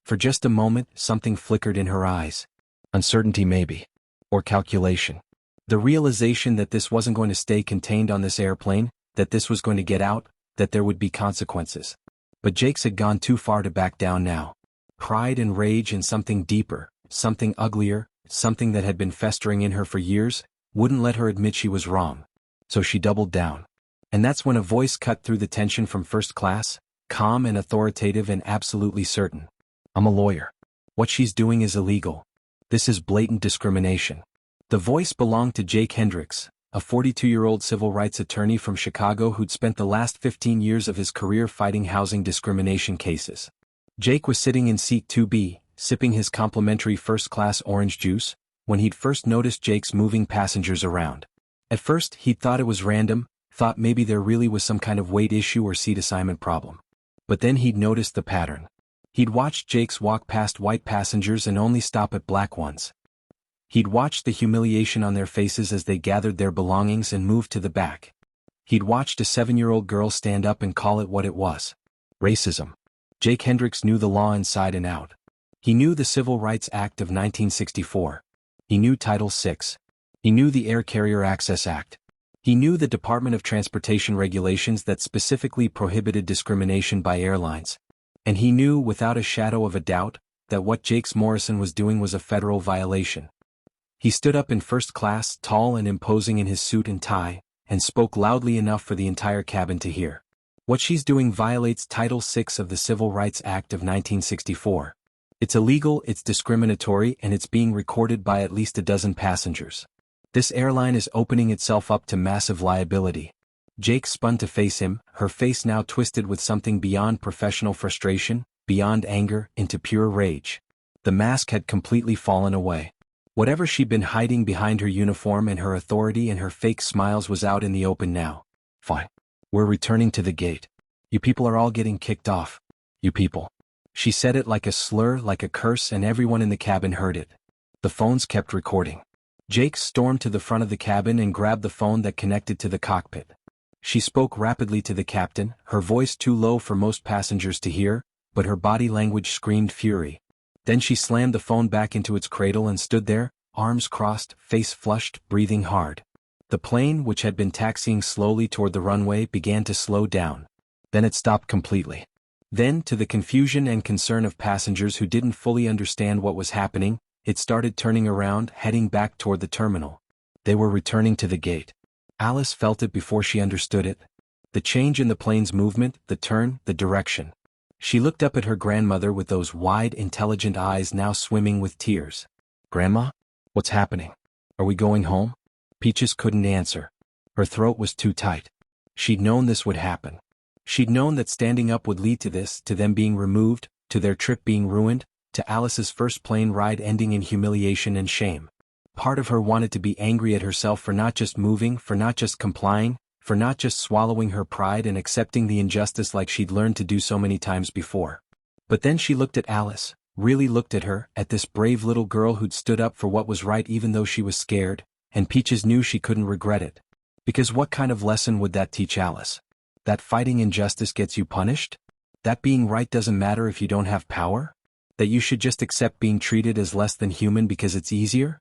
For just a moment, something flickered in her eyes. Uncertainty maybe. Or calculation. The realization that this wasn't going to stay contained on this airplane, that this was going to get out, that there would be consequences. But Jakes had gone too far to back down now. Pride and rage and something deeper, something uglier, something that had been festering in her for years, wouldn't let her admit she was wrong. So she doubled down. And that's when a voice cut through the tension from first class, calm and authoritative and absolutely certain. I'm a lawyer. What she's doing is illegal. This is blatant discrimination. The voice belonged to Jake Hendricks, a 42-year-old civil rights attorney from Chicago who'd spent the last 15 years of his career fighting housing discrimination cases. Jake was sitting in seat 2B, sipping his complimentary first-class orange juice, when he'd first noticed Jake's moving passengers around. At first, he'd thought it was random, thought maybe there really was some kind of weight issue or seat assignment problem. But then he'd noticed the pattern. He'd watched Jakes walk past white passengers and only stop at black ones. He'd watched the humiliation on their faces as they gathered their belongings and moved to the back. He'd watched a 7-year-old girl stand up and call it what it was. Racism. Jake Hendricks knew the law inside and out. He knew the Civil Rights Act of 1964. He knew Title VI. He knew the Air Carrier Access Act. He knew the Department of Transportation regulations that specifically prohibited discrimination by airlines. And he knew, without a shadow of a doubt, that what Jakes Morrison was doing was a federal violation. He stood up in first class, tall and imposing in his suit and tie, and spoke loudly enough for the entire cabin to hear. What she's doing violates Title VI of the Civil Rights Act of 1964. It's illegal, it's discriminatory, and it's being recorded by at least a dozen passengers. This airline is opening itself up to massive liability. Jake spun to face him, her face now twisted with something beyond professional frustration, beyond anger, into pure rage. The mask had completely fallen away. Whatever she'd been hiding behind her uniform and her authority and her fake smiles was out in the open now. Fine. We're returning to the gate. You people are all getting kicked off. You people. She said it like a slur, like a curse, and everyone in the cabin heard it. The phones kept recording. Jake stormed to the front of the cabin and grabbed the phone that connected to the cockpit. She spoke rapidly to the captain, her voice too low for most passengers to hear, but her body language screamed fury. Then she slammed the phone back into its cradle and stood there, arms crossed, face flushed, breathing hard. The plane, which had been taxiing slowly toward the runway, began to slow down. Then it stopped completely. Then, to the confusion and concern of passengers who didn't fully understand what was happening, it started turning around, heading back toward the terminal. They were returning to the gate. Alice felt it before she understood it. The change in the plane's movement, the turn, the direction. She looked up at her grandmother with those wide, intelligent eyes now swimming with tears. "Grandma? What's happening? Are we going home?" Peaches couldn't answer. Her throat was too tight. She'd known this would happen. She'd known that standing up would lead to this, to them being removed, to their trip being ruined, to Alice's first plane ride ending in humiliation and shame. Part of her wanted to be angry at herself for not just moving, for not just complying, for not just swallowing her pride and accepting the injustice like she'd learned to do so many times before. But then she looked at Alice, really looked at her, at this brave little girl who'd stood up for what was right even though she was scared, and Peaches knew she couldn't regret it. Because what kind of lesson would that teach Alice? That fighting injustice gets you punished? That being right doesn't matter if you don't have power? That you should just accept being treated as less than human because it's easier?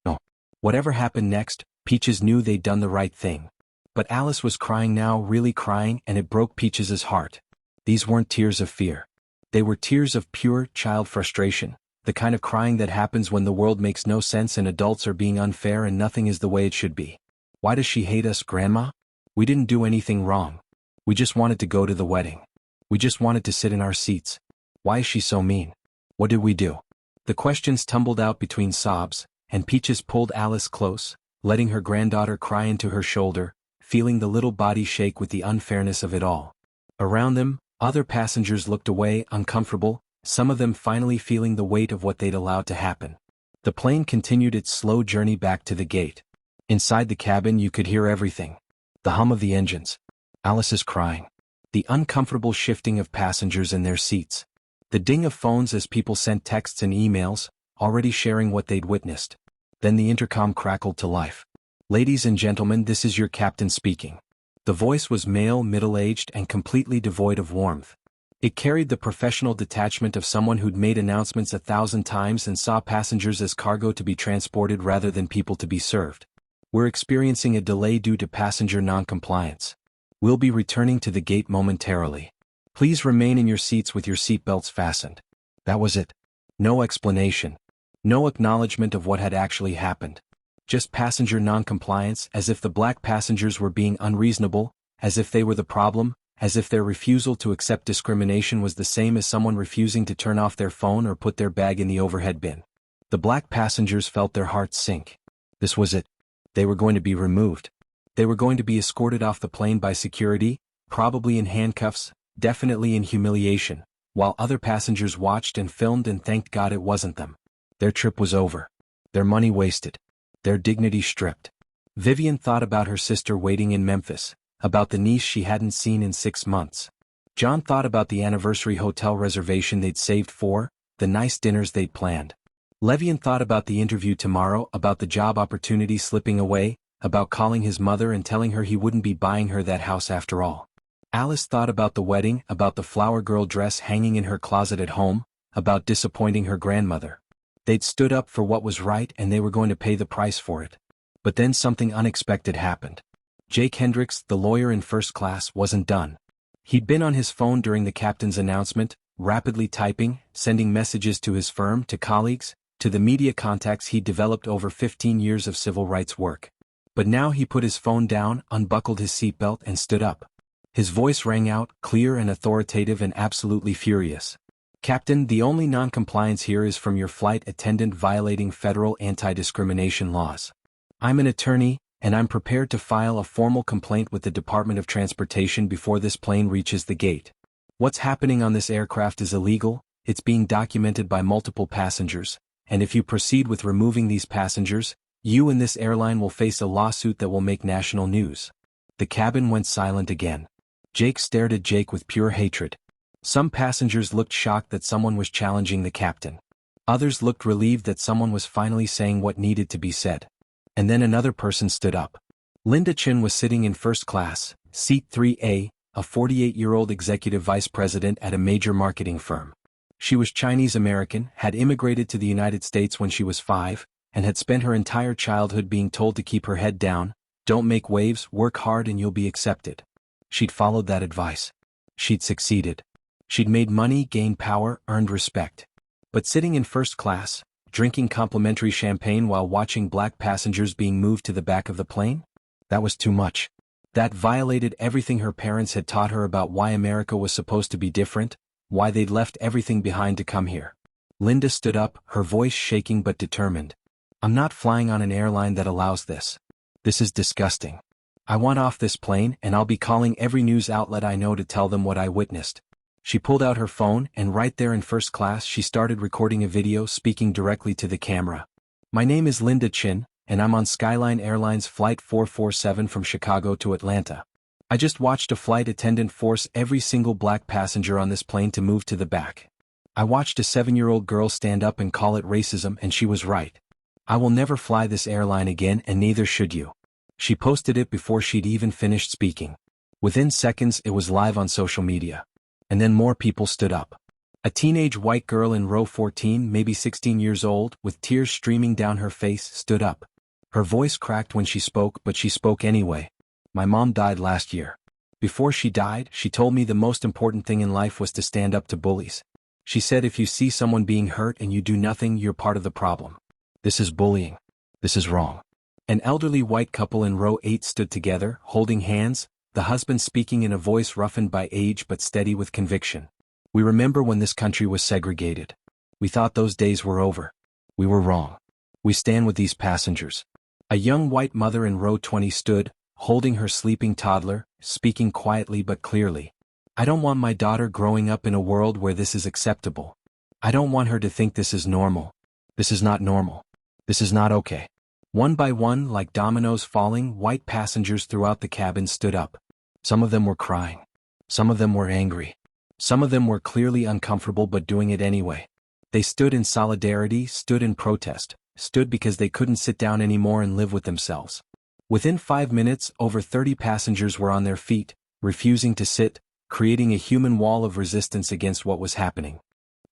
No. Whatever happened next, Peaches knew they'd done the right thing. But Alice was crying now, really crying, and it broke Peaches' heart. These weren't tears of fear. They were tears of pure, child frustration, the kind of crying that happens when the world makes no sense and adults are being unfair and nothing is the way it should be. Why does she hate us, Grandma? We didn't do anything wrong. We just wanted to go to the wedding. We just wanted to sit in our seats. Why is she so mean? What did we do? The questions tumbled out between sobs, and Peaches pulled Alice close, letting her granddaughter cry into her shoulder, feeling the little body shake with the unfairness of it all. Around them, other passengers looked away, uncomfortable, some of them finally feeling the weight of what they'd allowed to happen. The plane continued its slow journey back to the gate. Inside the cabin you could hear everything. The hum of the engines. Alice's crying. The uncomfortable shifting of passengers in their seats. The ding of phones as people sent texts and emails, already sharing what they'd witnessed. Then the intercom crackled to life. "Ladies and gentlemen, this is your captain speaking." The voice was male, middle-aged, and completely devoid of warmth. It carried the professional detachment of someone who'd made announcements 1,000 times and saw passengers as cargo to be transported rather than people to be served. "We're experiencing a delay due to passenger non-compliance. We'll be returning to the gate momentarily. Please remain in your seats with your seatbelts fastened." That was it. No explanation. No acknowledgement of what had actually happened. Just passenger non-compliance, as if the black passengers were being unreasonable, as if they were the problem, as if their refusal to accept discrimination was the same as someone refusing to turn off their phone or put their bag in the overhead bin. The black passengers felt their hearts sink. This was it. They were going to be removed. They were going to be escorted off the plane by security, probably in handcuffs, definitely in humiliation, while other passengers watched and filmed and thanked God it wasn't them. Their trip was over. Their money wasted. Their dignity stripped. Vivian thought about her sister waiting in Memphis, about the niece she hadn't seen in 6 months. John thought about the anniversary hotel reservation they'd saved for, the nice dinners they'd planned. Levian thought about the interview tomorrow, about the job opportunity slipping away, about calling his mother and telling her he wouldn't be buying her that house after all. Alice thought about the wedding, about the flower girl dress hanging in her closet at home, about disappointing her grandmother. They'd stood up for what was right and they were going to pay the price for it. But then something unexpected happened. Jake Hendricks, the lawyer in first class, wasn't done. He'd been on his phone during the captain's announcement, rapidly typing, sending messages to his firm, to colleagues, to the media contacts he'd developed over 15 years of civil rights work. But now he put his phone down, unbuckled his seatbelt and stood up. His voice rang out, clear and authoritative and absolutely furious. Captain, the only non-compliance here is from your flight attendant violating federal anti-discrimination laws. I'm an attorney, and I'm prepared to file a formal complaint with the Department of Transportation before this plane reaches the gate. What's happening on this aircraft is illegal, it's being documented by multiple passengers, and if you proceed with removing these passengers, you and this airline will face a lawsuit that will make national news. The cabin went silent again. Jake stared at Jake with pure hatred. Some passengers looked shocked that someone was challenging the captain. Others looked relieved that someone was finally saying what needed to be said. And then another person stood up. Linda Chin was sitting in first class, seat 3A, a 48-year-old executive vice president at a major marketing firm. She was Chinese American, had immigrated to the United States when she was 5, and had spent her entire childhood being told to keep her head down, don't make waves, work hard and you'll be accepted. She'd followed that advice. She'd succeeded. She'd made money, gained power, earned respect. But sitting in first class, drinking complimentary champagne while watching black passengers being moved to the back of the plane? That was too much. That violated everything her parents had taught her about why America was supposed to be different, why they'd left everything behind to come here. Linda stood up, her voice shaking but determined. I'm not flying on an airline that allows this. This is disgusting. I want off this plane and I'll be calling every news outlet I know to tell them what I witnessed. She pulled out her phone and right there in first class she started recording a video speaking directly to the camera. My name is Linda Chin, and I'm on Skyline Airlines Flight 447 from Chicago to Atlanta. I just watched a flight attendant force every single black passenger on this plane to move to the back. I watched a 7-year-old girl stand up and call it racism and she was right. I will never fly this airline again and neither should you. She posted it before she'd even finished speaking. Within seconds it was live on social media. And then more people stood up. A teenage white girl in row 14, maybe 16 years old, with tears streaming down her face, stood up. Her voice cracked when she spoke, but she spoke anyway. My mom died last year. Before she died, she told me the most important thing in life was to stand up to bullies. She said if you see someone being hurt and you do nothing, you're part of the problem. This is bullying. This is wrong. An elderly white couple in row 8 stood together, holding hands, the husband speaking in a voice roughened by age but steady with conviction. We remember when this country was segregated. We thought those days were over. We were wrong. We stand with these passengers. A young white mother in row 20 stood, holding her sleeping toddler, speaking quietly but clearly. I don't want my daughter growing up in a world where this is acceptable. I don't want her to think this is normal. This is not normal. This is not okay. One by one, like dominoes falling, white passengers throughout the cabin stood up. Some of them were crying. Some of them were angry. Some of them were clearly uncomfortable but doing it anyway. They stood in solidarity, stood in protest, stood because they couldn't sit down anymore and live with themselves. Within 5 minutes, over 30 passengers were on their feet, refusing to sit, creating a human wall of resistance against what was happening.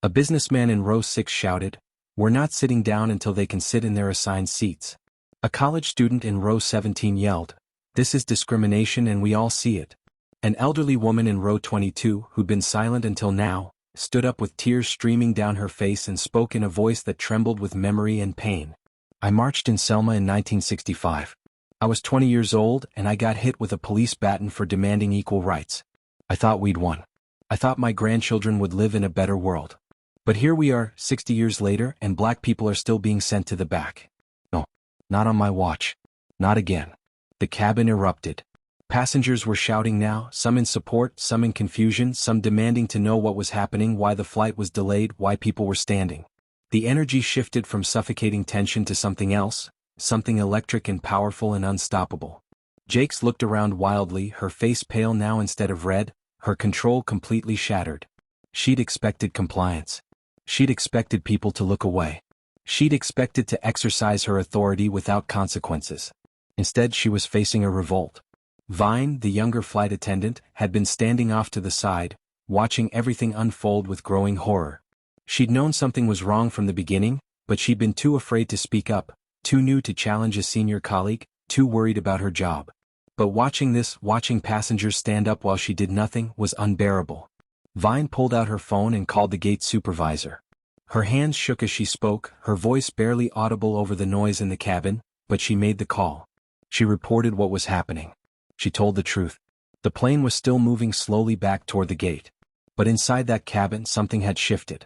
A businessman in row 6 shouted, "We're not sitting down until they can sit in their assigned seats." A college student in row 17 yelled, "This is discrimination and we all see it." An elderly woman in row 22, who'd been silent until now, stood up with tears streaming down her face and spoke in a voice that trembled with memory and pain. I marched in Selma in 1965. I was 20 years old and I got hit with a police baton for demanding equal rights. I thought we'd won. I thought my grandchildren would live in a better world. But here we are, 60 years later, and black people are still being sent to the back. No, not on my watch. Not again. The cabin erupted. Passengers were shouting now, some in support, some in confusion, some demanding to know what was happening, why the flight was delayed, why people were standing. The energy shifted from suffocating tension to something else, something electric and powerful and unstoppable. Jakes looked around wildly, her face pale now instead of red, her control completely shattered. She'd expected compliance. She'd expected people to look away. She'd expected to exercise her authority without consequences. Instead, she was facing a revolt. Vine, the younger flight attendant, had been standing off to the side, watching everything unfold with growing horror. She'd known something was wrong from the beginning, but she'd been too afraid to speak up, too new to challenge a senior colleague, too worried about her job. But watching passengers stand up while she did nothing, was unbearable. Vine pulled out her phone and called the gate supervisor. Her hands shook as she spoke, her voice barely audible over the noise in the cabin, but she made the call. She reported what was happening. She told the truth. The plane was still moving slowly back toward the gate. But inside that cabin something had shifted.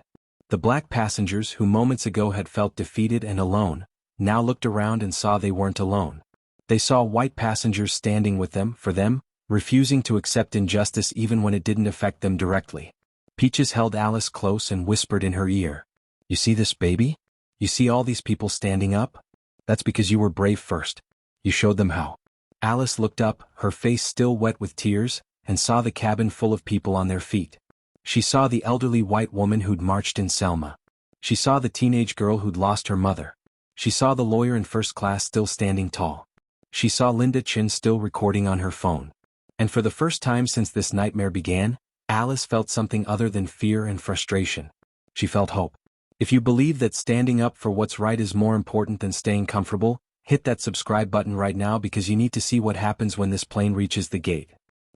The black passengers who moments ago had felt defeated and alone, now looked around and saw they weren't alone. They saw white passengers standing with them, for them, refusing to accept injustice even when it didn't affect them directly. Peaches held Alice close and whispered in her ear. "You see this, baby? You see all these people standing up? That's because you were brave first. You showed them how." Alice looked up, her face still wet with tears, and saw the cabin full of people on their feet. She saw the elderly white woman who'd marched in Selma. She saw the teenage girl who'd lost her mother. She saw the lawyer in first class still standing tall. She saw Linda Chin still recording on her phone. And for the first time since this nightmare began, Alice felt something other than fear and frustration. She felt hope. If you believe that standing up for what's right is more important than staying comfortable, hit that subscribe button right now because you need to see what happens when this plane reaches the gate.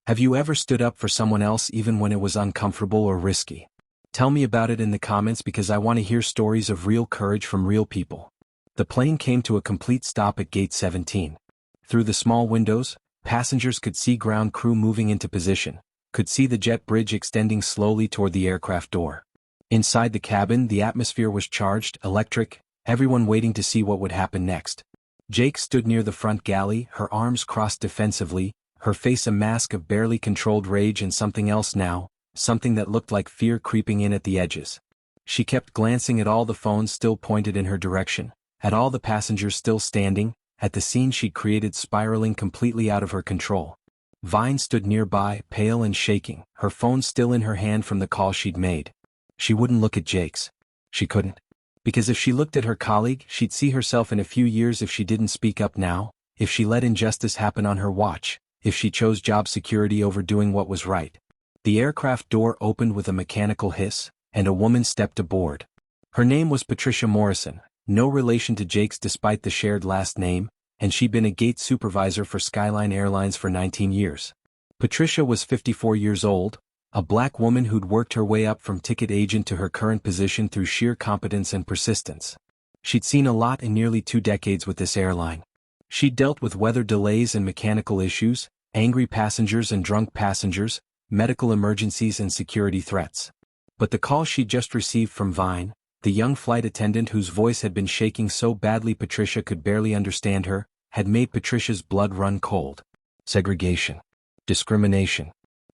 Have you ever stood up for someone else even when it was uncomfortable or risky? Tell me about it in the comments because I want to hear stories of real courage from real people. The plane came to a complete stop at gate 17. Through the small windows, passengers could see ground crew moving into position, could see the jet bridge extending slowly toward the aircraft door. Inside the cabin, the atmosphere was charged, electric, everyone waiting to see what would happen next. Jake stood near the front galley, her arms crossed defensively, her face a mask of barely controlled rage and something else now, something that looked like fear creeping in at the edges. She kept glancing at all the phones still pointed in her direction, at all the passengers still standing, at the scene she'd created spiraling completely out of her control. Vine stood nearby, pale and shaking, her phone still in her hand from the call she'd made. She wouldn't look at Jakes. She couldn't. Because if she looked at her colleague, she'd see herself in a few years if she didn't speak up now, if she let injustice happen on her watch, if she chose job security over doing what was right. The aircraft door opened with a mechanical hiss, and a woman stepped aboard. Her name was Patricia Morrison, no relation to Jakes despite the shared last name, and she'd been a gate supervisor for Skyline Airlines for 19 years. Patricia was 54 years old, a black woman who'd worked her way up from ticket agent to her current position through sheer competence and persistence. She'd seen a lot in nearly 2 decades with this airline. She'd dealt with weather delays and mechanical issues, angry passengers and drunk passengers, medical emergencies and security threats. But the call she'd just received from Vine, the young flight attendant whose voice had been shaking so badly Patricia could barely understand her, had made Patricia's blood run cold. Segregation. Discrimination.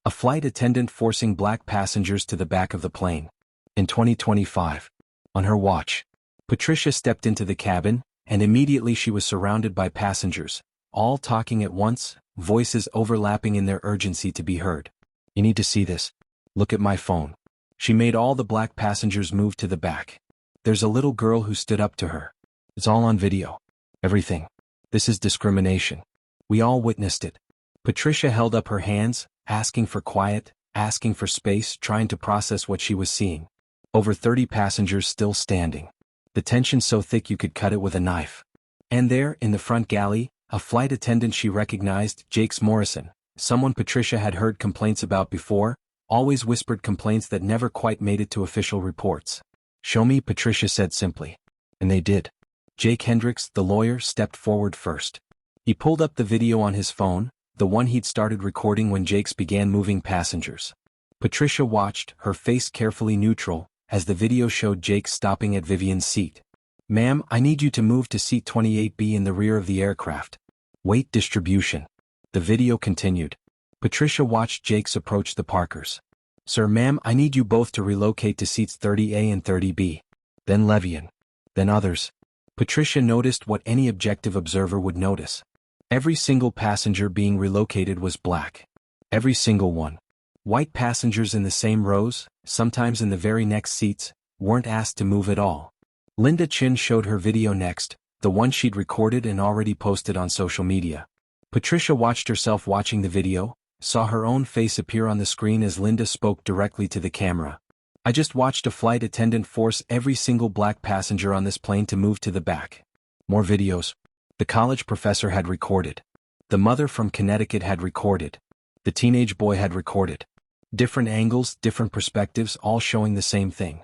A flight attendant forcing black passengers to the back of the plane. In 2025. On her watch. Patricia stepped into the cabin, and immediately she was surrounded by passengers, all talking at once, voices overlapping in their urgency to be heard. "You need to see this. Look at my phone." She made all the black passengers move to the back. "There's a little girl who stood up to her. It's all on video. Everything. This is discrimination. We all witnessed it." Patricia held up her hands, asking for quiet, asking for space, trying to process what she was seeing. Over 30 passengers still standing. The tension so thick you could cut it with a knife. And there, in the front galley, a flight attendant she recognized, Jakes Morrison, someone Patricia had heard complaints about before, always whispered complaints that never quite made it to official reports. "Show me," Patricia said simply. And they did. Jake Hendricks, the lawyer, stepped forward first. He pulled up the video on his phone, the one he'd started recording when Jakes began moving passengers. Patricia watched, her face carefully neutral, as the video showed Jakes stopping at Vivian's seat. "Ma'am, I need you to move to seat 28B in the rear of the aircraft." Weight distribution. The video continued. Patricia watched Jakes approach the Parkers. Sir, ma'am, I need you both to relocate to seats 30A and 30B. Then Levian. Then others. Patricia noticed what any objective observer would notice. Every single passenger being relocated was black. Every single one. White passengers in the same rows, sometimes in the very next seats, weren't asked to move at all. Linda Chin showed her video next, the one she'd recorded and already posted on social media. Patricia watched herself watching the video, saw her own face appear on the screen as Linda spoke directly to the camera. I just watched a flight attendant force every single black passenger on this plane to move to the back. More videos. The college professor had recorded. The mother from Connecticut had recorded. The teenage boy had recorded. Different angles, different perspectives, all showing the same thing.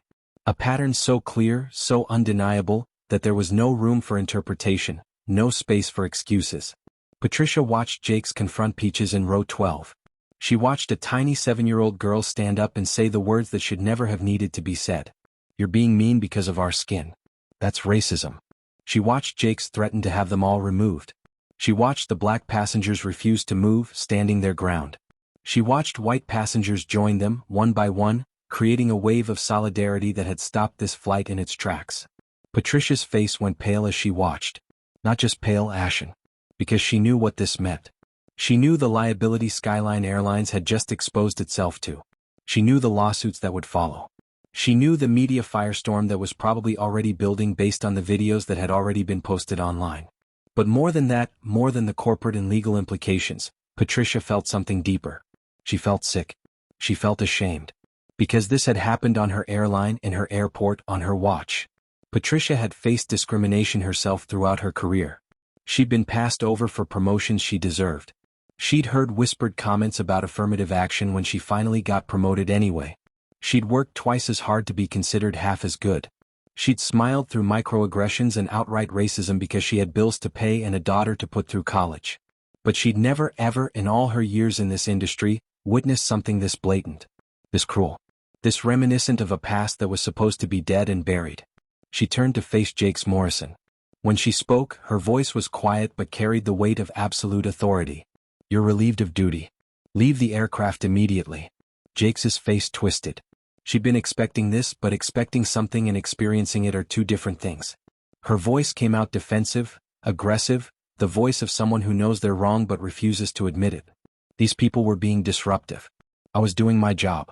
A pattern so clear, so undeniable, that there was no room for interpretation, no space for excuses. Patricia watched Jakes confront Peaches in row 12. She watched a tiny 7-year-old girl stand up and say the words that should never have needed to be said. You're being mean because of our skin. That's racism. She watched Jakes threaten to have them all removed. She watched the black passengers refuse to move, standing their ground. She watched white passengers join them, one by one, creating a wave of solidarity that had stopped this flight in its tracks. Patricia's face went pale as she watched. Not just pale, ashen. Because she knew what this meant. She knew the liability Skyline Airlines had just exposed itself to. She knew the lawsuits that would follow. She knew the media firestorm that was probably already building based on the videos that had already been posted online. But more than that, more than the corporate and legal implications, Patricia felt something deeper. She felt sick. She felt ashamed. Because this had happened on her airline, in her airport, on her watch. Patricia had faced discrimination herself throughout her career. She'd been passed over for promotions she deserved. She'd heard whispered comments about affirmative action when she finally got promoted anyway. She'd worked twice as hard to be considered half as good. She'd smiled through microaggressions and outright racism because she had bills to pay and a daughter to put through college. But she'd never ever, in all her years in this industry, witnessed something this blatant, this cruel, this reminiscent of a past that was supposed to be dead and buried. She turned to face Jakes Morrison. When she spoke, her voice was quiet but carried the weight of absolute authority. You're relieved of duty. Leave the aircraft immediately. Jakes's face twisted. She'd been expecting this, but expecting something and experiencing it are two different things. Her voice came out defensive, aggressive, the voice of someone who knows they're wrong but refuses to admit it. These people were being disruptive. I was doing my job.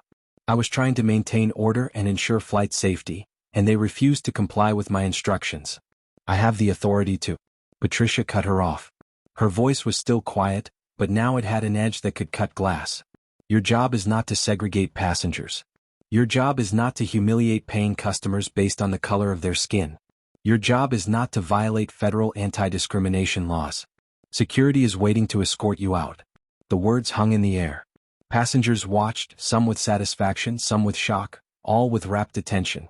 I was trying to maintain order and ensure flight safety, and they refused to comply with my instructions. I have the authority to. Patricia cut her off. Her voice was still quiet, but now it had an edge that could cut glass. Your job is not to segregate passengers. Your job is not to humiliate paying customers based on the color of their skin. Your job is not to violate federal anti-discrimination laws. Security is waiting to escort you out. The words hung in the air. Passengers watched, some with satisfaction, some with shock, all with rapt attention.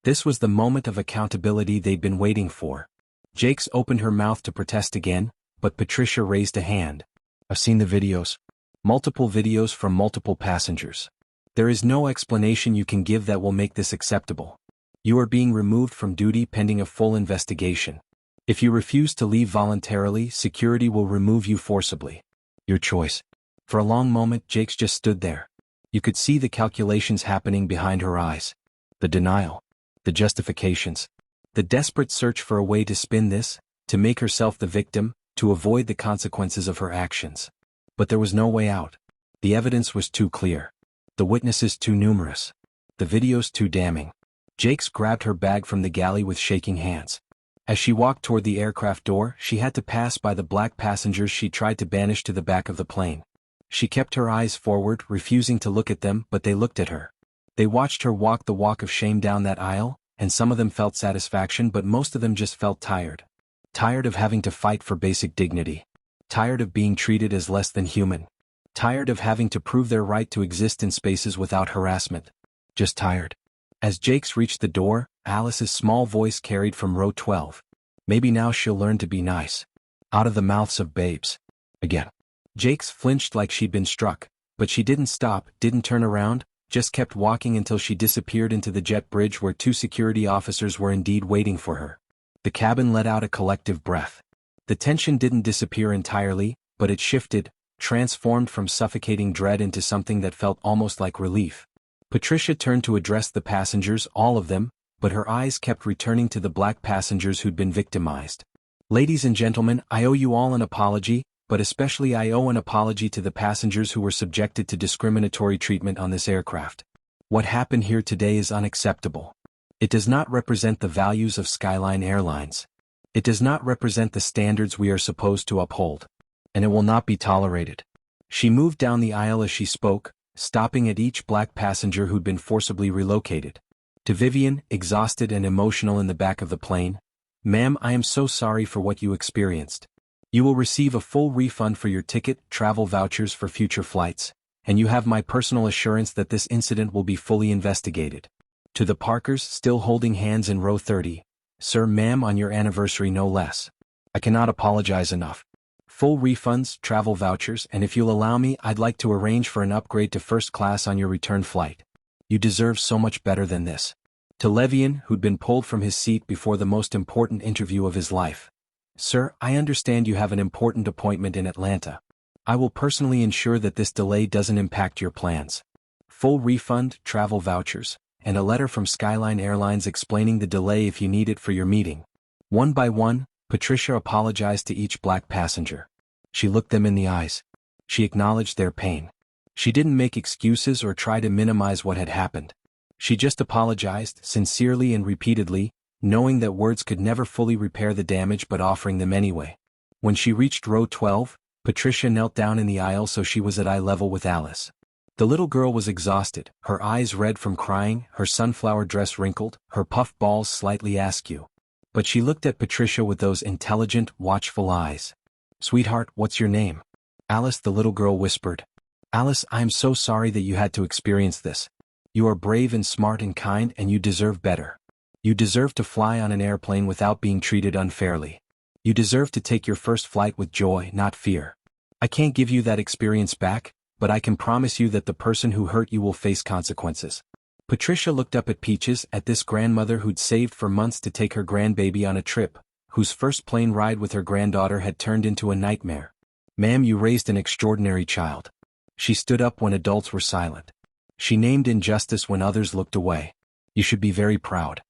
This was the moment of accountability they'd been waiting for. Jakes opened her mouth to protest again, but Patricia raised a hand. I've seen the videos. Multiple videos from multiple passengers. There is no explanation you can give that will make this acceptable. You are being removed from duty pending a full investigation. If you refuse to leave voluntarily, security will remove you forcibly. Your choice. For a long moment, Jakes just stood there. You could see the calculations happening behind her eyes. The denial. The justifications. The desperate search for a way to spin this, to make herself the victim, to avoid the consequences of her actions. But there was no way out. The evidence was too clear. The witnesses too numerous. The videos too damning. Jakes grabbed her bag from the galley with shaking hands. As she walked toward the aircraft door, she had to pass by the black passengers she tried to banish to the back of the plane. She kept her eyes forward, refusing to look at them, but they looked at her. They watched her walk the walk of shame down that aisle, and some of them felt satisfaction, but most of them just felt tired. Tired of having to fight for basic dignity. Tired of being treated as less than human. Tired of having to prove their right to exist in spaces without harassment. Just tired. As Jakes reached the door, Alice's small voice carried from row 12. Maybe now she'll learn to be nice. Out of the mouths of babes. Again. Jakes flinched like she'd been struck, but she didn't stop, didn't turn around, just kept walking until she disappeared into the jet bridge where two security officers were indeed waiting for her. The cabin let out a collective breath. The tension didn't disappear entirely, but it shifted, transformed from suffocating dread into something that felt almost like relief. Patricia turned to address the passengers, all of them, but her eyes kept returning to the black passengers who'd been victimized. Ladies and gentlemen, I owe you all an apology, but especially I owe an apology to the passengers who were subjected to discriminatory treatment on this aircraft. What happened here today is unacceptable. It does not represent the values of Skyline Airlines. It does not represent the standards we are supposed to uphold. And it will not be tolerated. She moved down the aisle as she spoke, stopping at each black passenger who'd been forcibly relocated. To Vivian, exhausted and emotional in the back of the plane, "Ma'am, I am so sorry for what you experienced. You will receive a full refund for your ticket, travel vouchers for future flights, and you have my personal assurance that this incident will be fully investigated." To the Parkers, still holding hands in row 30, "Sir, ma'am, on your anniversary no less. I cannot apologize enough. Full refunds, travel vouchers, and if you'll allow me, I'd like to arrange for an upgrade to first class on your return flight. You deserve so much better than this." To Levian, who'd been pulled from his seat before the most important interview of his life, "Sir, I understand you have an important appointment in Atlanta. I will personally ensure that this delay doesn't impact your plans. Full refund, travel vouchers, and a letter from Skyline Airlines explaining the delay if you need it for your meeting." One by one, Patricia apologized to each black passenger. She looked them in the eyes. She acknowledged their pain. She didn't make excuses or try to minimize what had happened. She just apologized, sincerely and repeatedly, knowing that words could never fully repair the damage but offering them anyway. When she reached row 12, Patricia knelt down in the aisle so she was at eye level with Alice. The little girl was exhausted, her eyes red from crying, her sunflower dress wrinkled, her puff balls slightly askew. But she looked at Patricia with those intelligent, watchful eyes. "Sweetheart, what's your name?" "Alice," the little girl whispered. "Alice, I am so sorry that you had to experience this. You are brave and smart and kind, and you deserve better. You deserve to fly on an airplane without being treated unfairly. You deserve to take your first flight with joy, not fear. I can't give you that experience back, but I can promise you that the person who hurt you will face consequences." Patricia looked up at Peaches, at this grandmother who'd saved for months to take her grandbaby on a trip, whose first plane ride with her granddaughter had turned into a nightmare. "Ma'am, you raised an extraordinary child." She stood up when adults were silent. She named injustice when others looked away. "You should be very proud."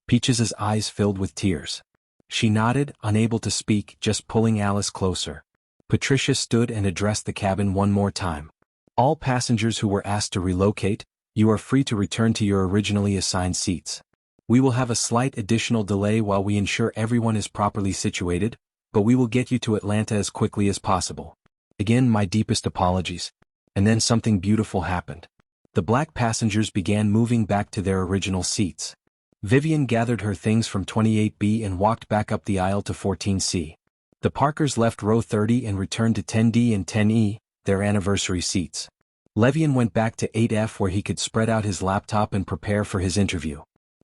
Peaches's eyes filled with tears. She nodded, unable to speak, just pulling Alice closer. Patricia stood and addressed the cabin one more time. "All passengers who were asked to relocate, you are free to return to your originally assigned seats. We will have a slight additional delay while we ensure everyone is properly situated, but we will get you to Atlanta as quickly as possible. Again, my deepest apologies." And then something beautiful happened. The black passengers began moving back to their original seats. Vivian gathered her things from 28B and walked back up the aisle to 14C. The Parkers left row 30 and returned to 10D and 10E, their anniversary seats. Levian went back to 8F where he could spread out his laptop and prepare for his interview.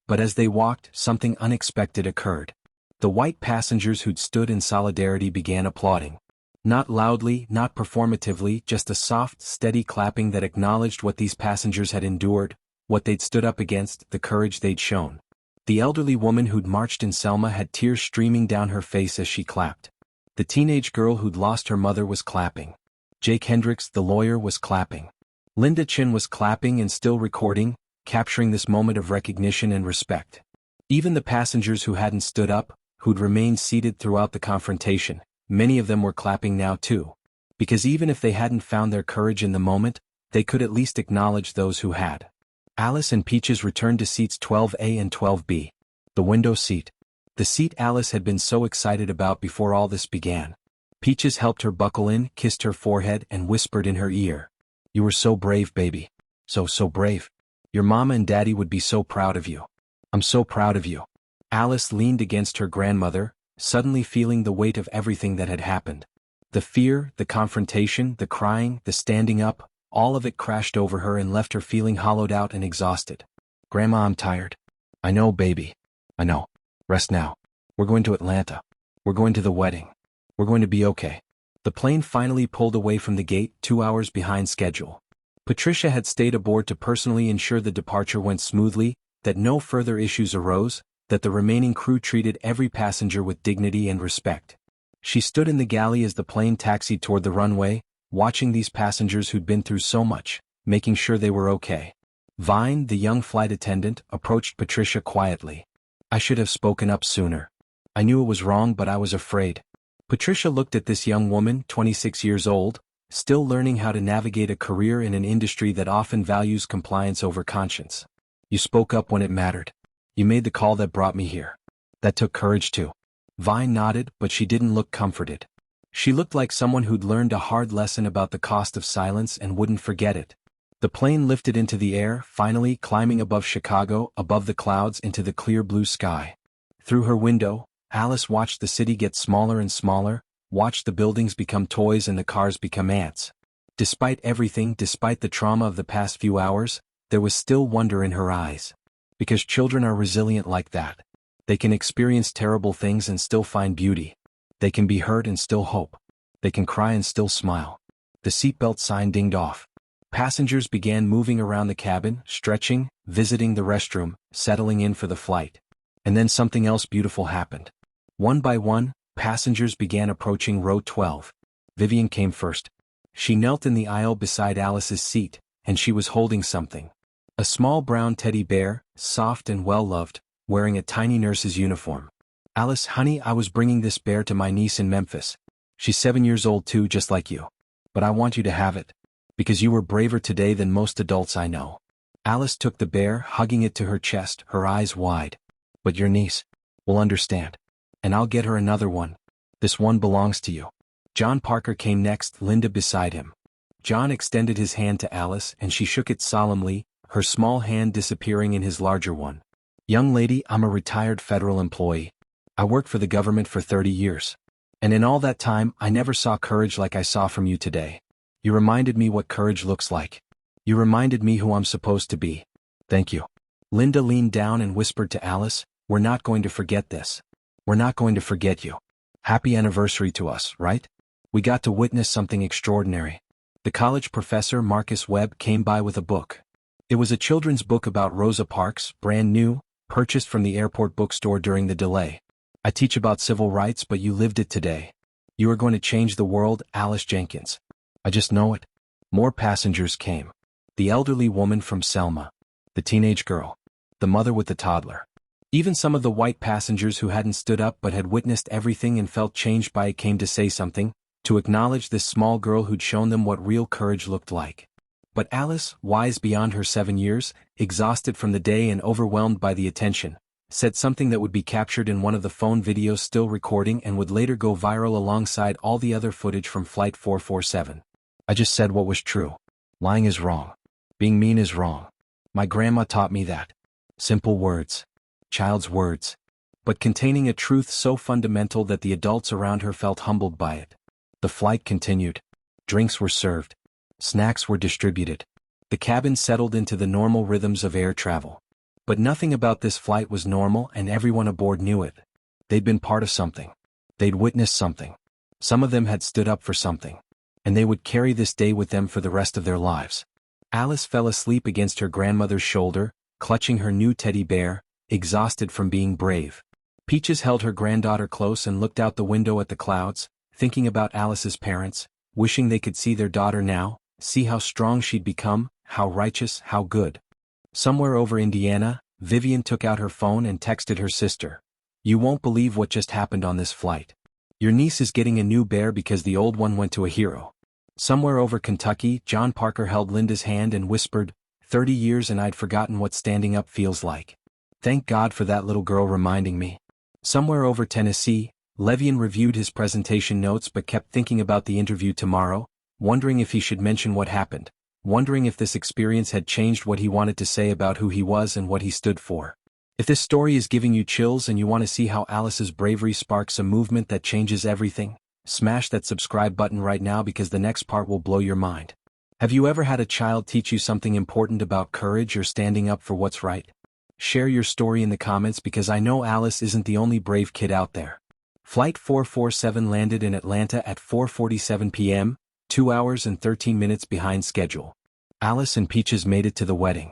But as they walked, something unexpected occurred. The white passengers who'd stood in solidarity began applauding. Not loudly, not performatively, just a soft, steady clapping that acknowledged what these passengers had endured, what they'd stood up against, the courage they'd shown. The elderly woman who'd marched in Selma had tears streaming down her face as she clapped. The teenage girl who'd lost her mother was clapping. Jake Hendricks, the lawyer, was clapping. Linda Chin was clapping and still recording, capturing this moment of recognition and respect. Even the passengers who hadn't stood up, who'd remained seated throughout the confrontation, many of them were clapping now too. Because even if they hadn't found their courage in the moment, they could at least acknowledge those who had. Alice and Peaches returned to seats 12A and 12B. The window seat. The seat Alice had been so excited about before all this began. Peaches helped her buckle in, kissed her forehead, and whispered in her ear. "You were so brave, baby. So brave. Your mama and daddy would be so proud of you. I'm so proud of you." Alice leaned against her grandmother, suddenly feeling the weight of everything that had happened. The fear, the confrontation, the crying, the standing up, all of it crashed over her and left her feeling hollowed out and exhausted. "Grandma, I'm tired." "I know, baby. I know. Rest now. We're going to Atlanta. We're going to the wedding. We're going to be okay." The plane finally pulled away from the gate, 2 hours behind schedule. Patricia had stayed aboard to personally ensure the departure went smoothly, that no further issues arose, that the remaining crew treated every passenger with dignity and respect. She stood in the galley as the plane taxied toward the runway, watching these passengers who'd been through so much, making sure they were okay. Vine, the young flight attendant, approached Patricia quietly. I should have spoken up sooner. I knew it was wrong, but I was afraid. Patricia looked at this young woman, 26 years old, still learning how to navigate a career in an industry that often values compliance over conscience. You spoke up when it mattered. You made the call that brought me here. That took courage too. Vine nodded, but she didn't look comforted. She looked like someone who'd learned a hard lesson about the cost of silence and wouldn't forget it. The plane lifted into the air, finally climbing above Chicago, above the clouds into the clear blue sky. Through her window, Alice watched the city get smaller and smaller, watched the buildings become toys and the cars become ants. Despite everything, despite the trauma of the past few hours, there was still wonder in her eyes. Because children are resilient like that. They can experience terrible things and still find beauty. They can be hurt and still hope. They can cry and still smile. The seatbelt sign dinged off. Passengers began moving around the cabin, stretching, visiting the restroom, settling in for the flight. And then something else beautiful happened. One by one, passengers began approaching row 12. Vivian came first. She knelt in the aisle beside Alice's seat, and she was holding something. A small brown teddy bear, soft and well-loved, wearing a tiny nurse's uniform. Alice, honey, I was bringing this bear to my niece in Memphis. She's 7 years old too, just like you. But I want you to have it. Because you were braver today than most adults I know. Alice took the bear, hugging it to her chest, her eyes wide. But your niece will understand. And I'll get her another one. This one belongs to you. John Parker came next, Linda beside him. John extended his hand to Alice and she shook it solemnly, her small hand disappearing in his larger one. Young lady, I'm a retired federal employee. I worked for the government for 30 years. And in all that time, I never saw courage like I saw from you today. You reminded me what courage looks like. You reminded me who I'm supposed to be. Thank you. Linda leaned down and whispered to Alice, we're not going to forget this. We're not going to forget you. Happy anniversary to us, right? We got to witness something extraordinary. The college professor, Marcus Webb, came by with a book. It was a children's book about Rosa Parks, brand new, purchased from the airport bookstore during the delay. I teach about civil rights, but you lived it today. You are going to change the world, Alice Jenkins. I just know it. More passengers came. The elderly woman from Selma. The teenage girl. The mother with the toddler. Even some of the white passengers who hadn't stood up but had witnessed everything and felt changed by it came to say something, to acknowledge this small girl who'd shown them what real courage looked like. But Alice, wise beyond her 7 years, exhausted from the day and overwhelmed by the attention, said something that would be captured in one of the phone videos still recording and would later go viral alongside all the other footage from Flight 447. I just said what was true. Lying is wrong. Being mean is wrong. My grandma taught me that. Simple words. Child's words. But containing a truth so fundamental that the adults around her felt humbled by it. The flight continued. Drinks were served. Snacks were distributed. The cabin settled into the normal rhythms of air travel. But nothing about this flight was normal and everyone aboard knew it. They'd been part of something. They'd witnessed something. Some of them had stood up for something. And they would carry this day with them for the rest of their lives. Alice fell asleep against her grandmother's shoulder, clutching her new teddy bear, exhausted from being brave. Peaches held her granddaughter close and looked out the window at the clouds, thinking about Alice's parents, wishing they could see their daughter now, see how strong she'd become, how righteous, how good. Somewhere over Indiana, Vivian took out her phone and texted her sister. You won't believe what just happened on this flight. Your niece is getting a new bear because the old one went to a hero. Somewhere over Kentucky, John Parker held Linda's hand and whispered, 30 years and I'd forgotten what standing up feels like. Thank God for that little girl reminding me. Somewhere over Tennessee, Levian reviewed his presentation notes but kept thinking about the interview tomorrow, wondering if he should mention what happened, wondering if this experience had changed what he wanted to say about who he was and what he stood for. If this story is giving you chills and you want to see how Alice's bravery sparks a movement that changes everything, smash that subscribe button right now because the next part will blow your mind. Have you ever had a child teach you something important about courage or standing up for what's right? Share your story in the comments because I know Alice isn't the only brave kid out there. Flight 447 landed in Atlanta at 4:47 p.m., 2 hours and 13 minutes behind schedule. Alice and Peaches made it to the wedding.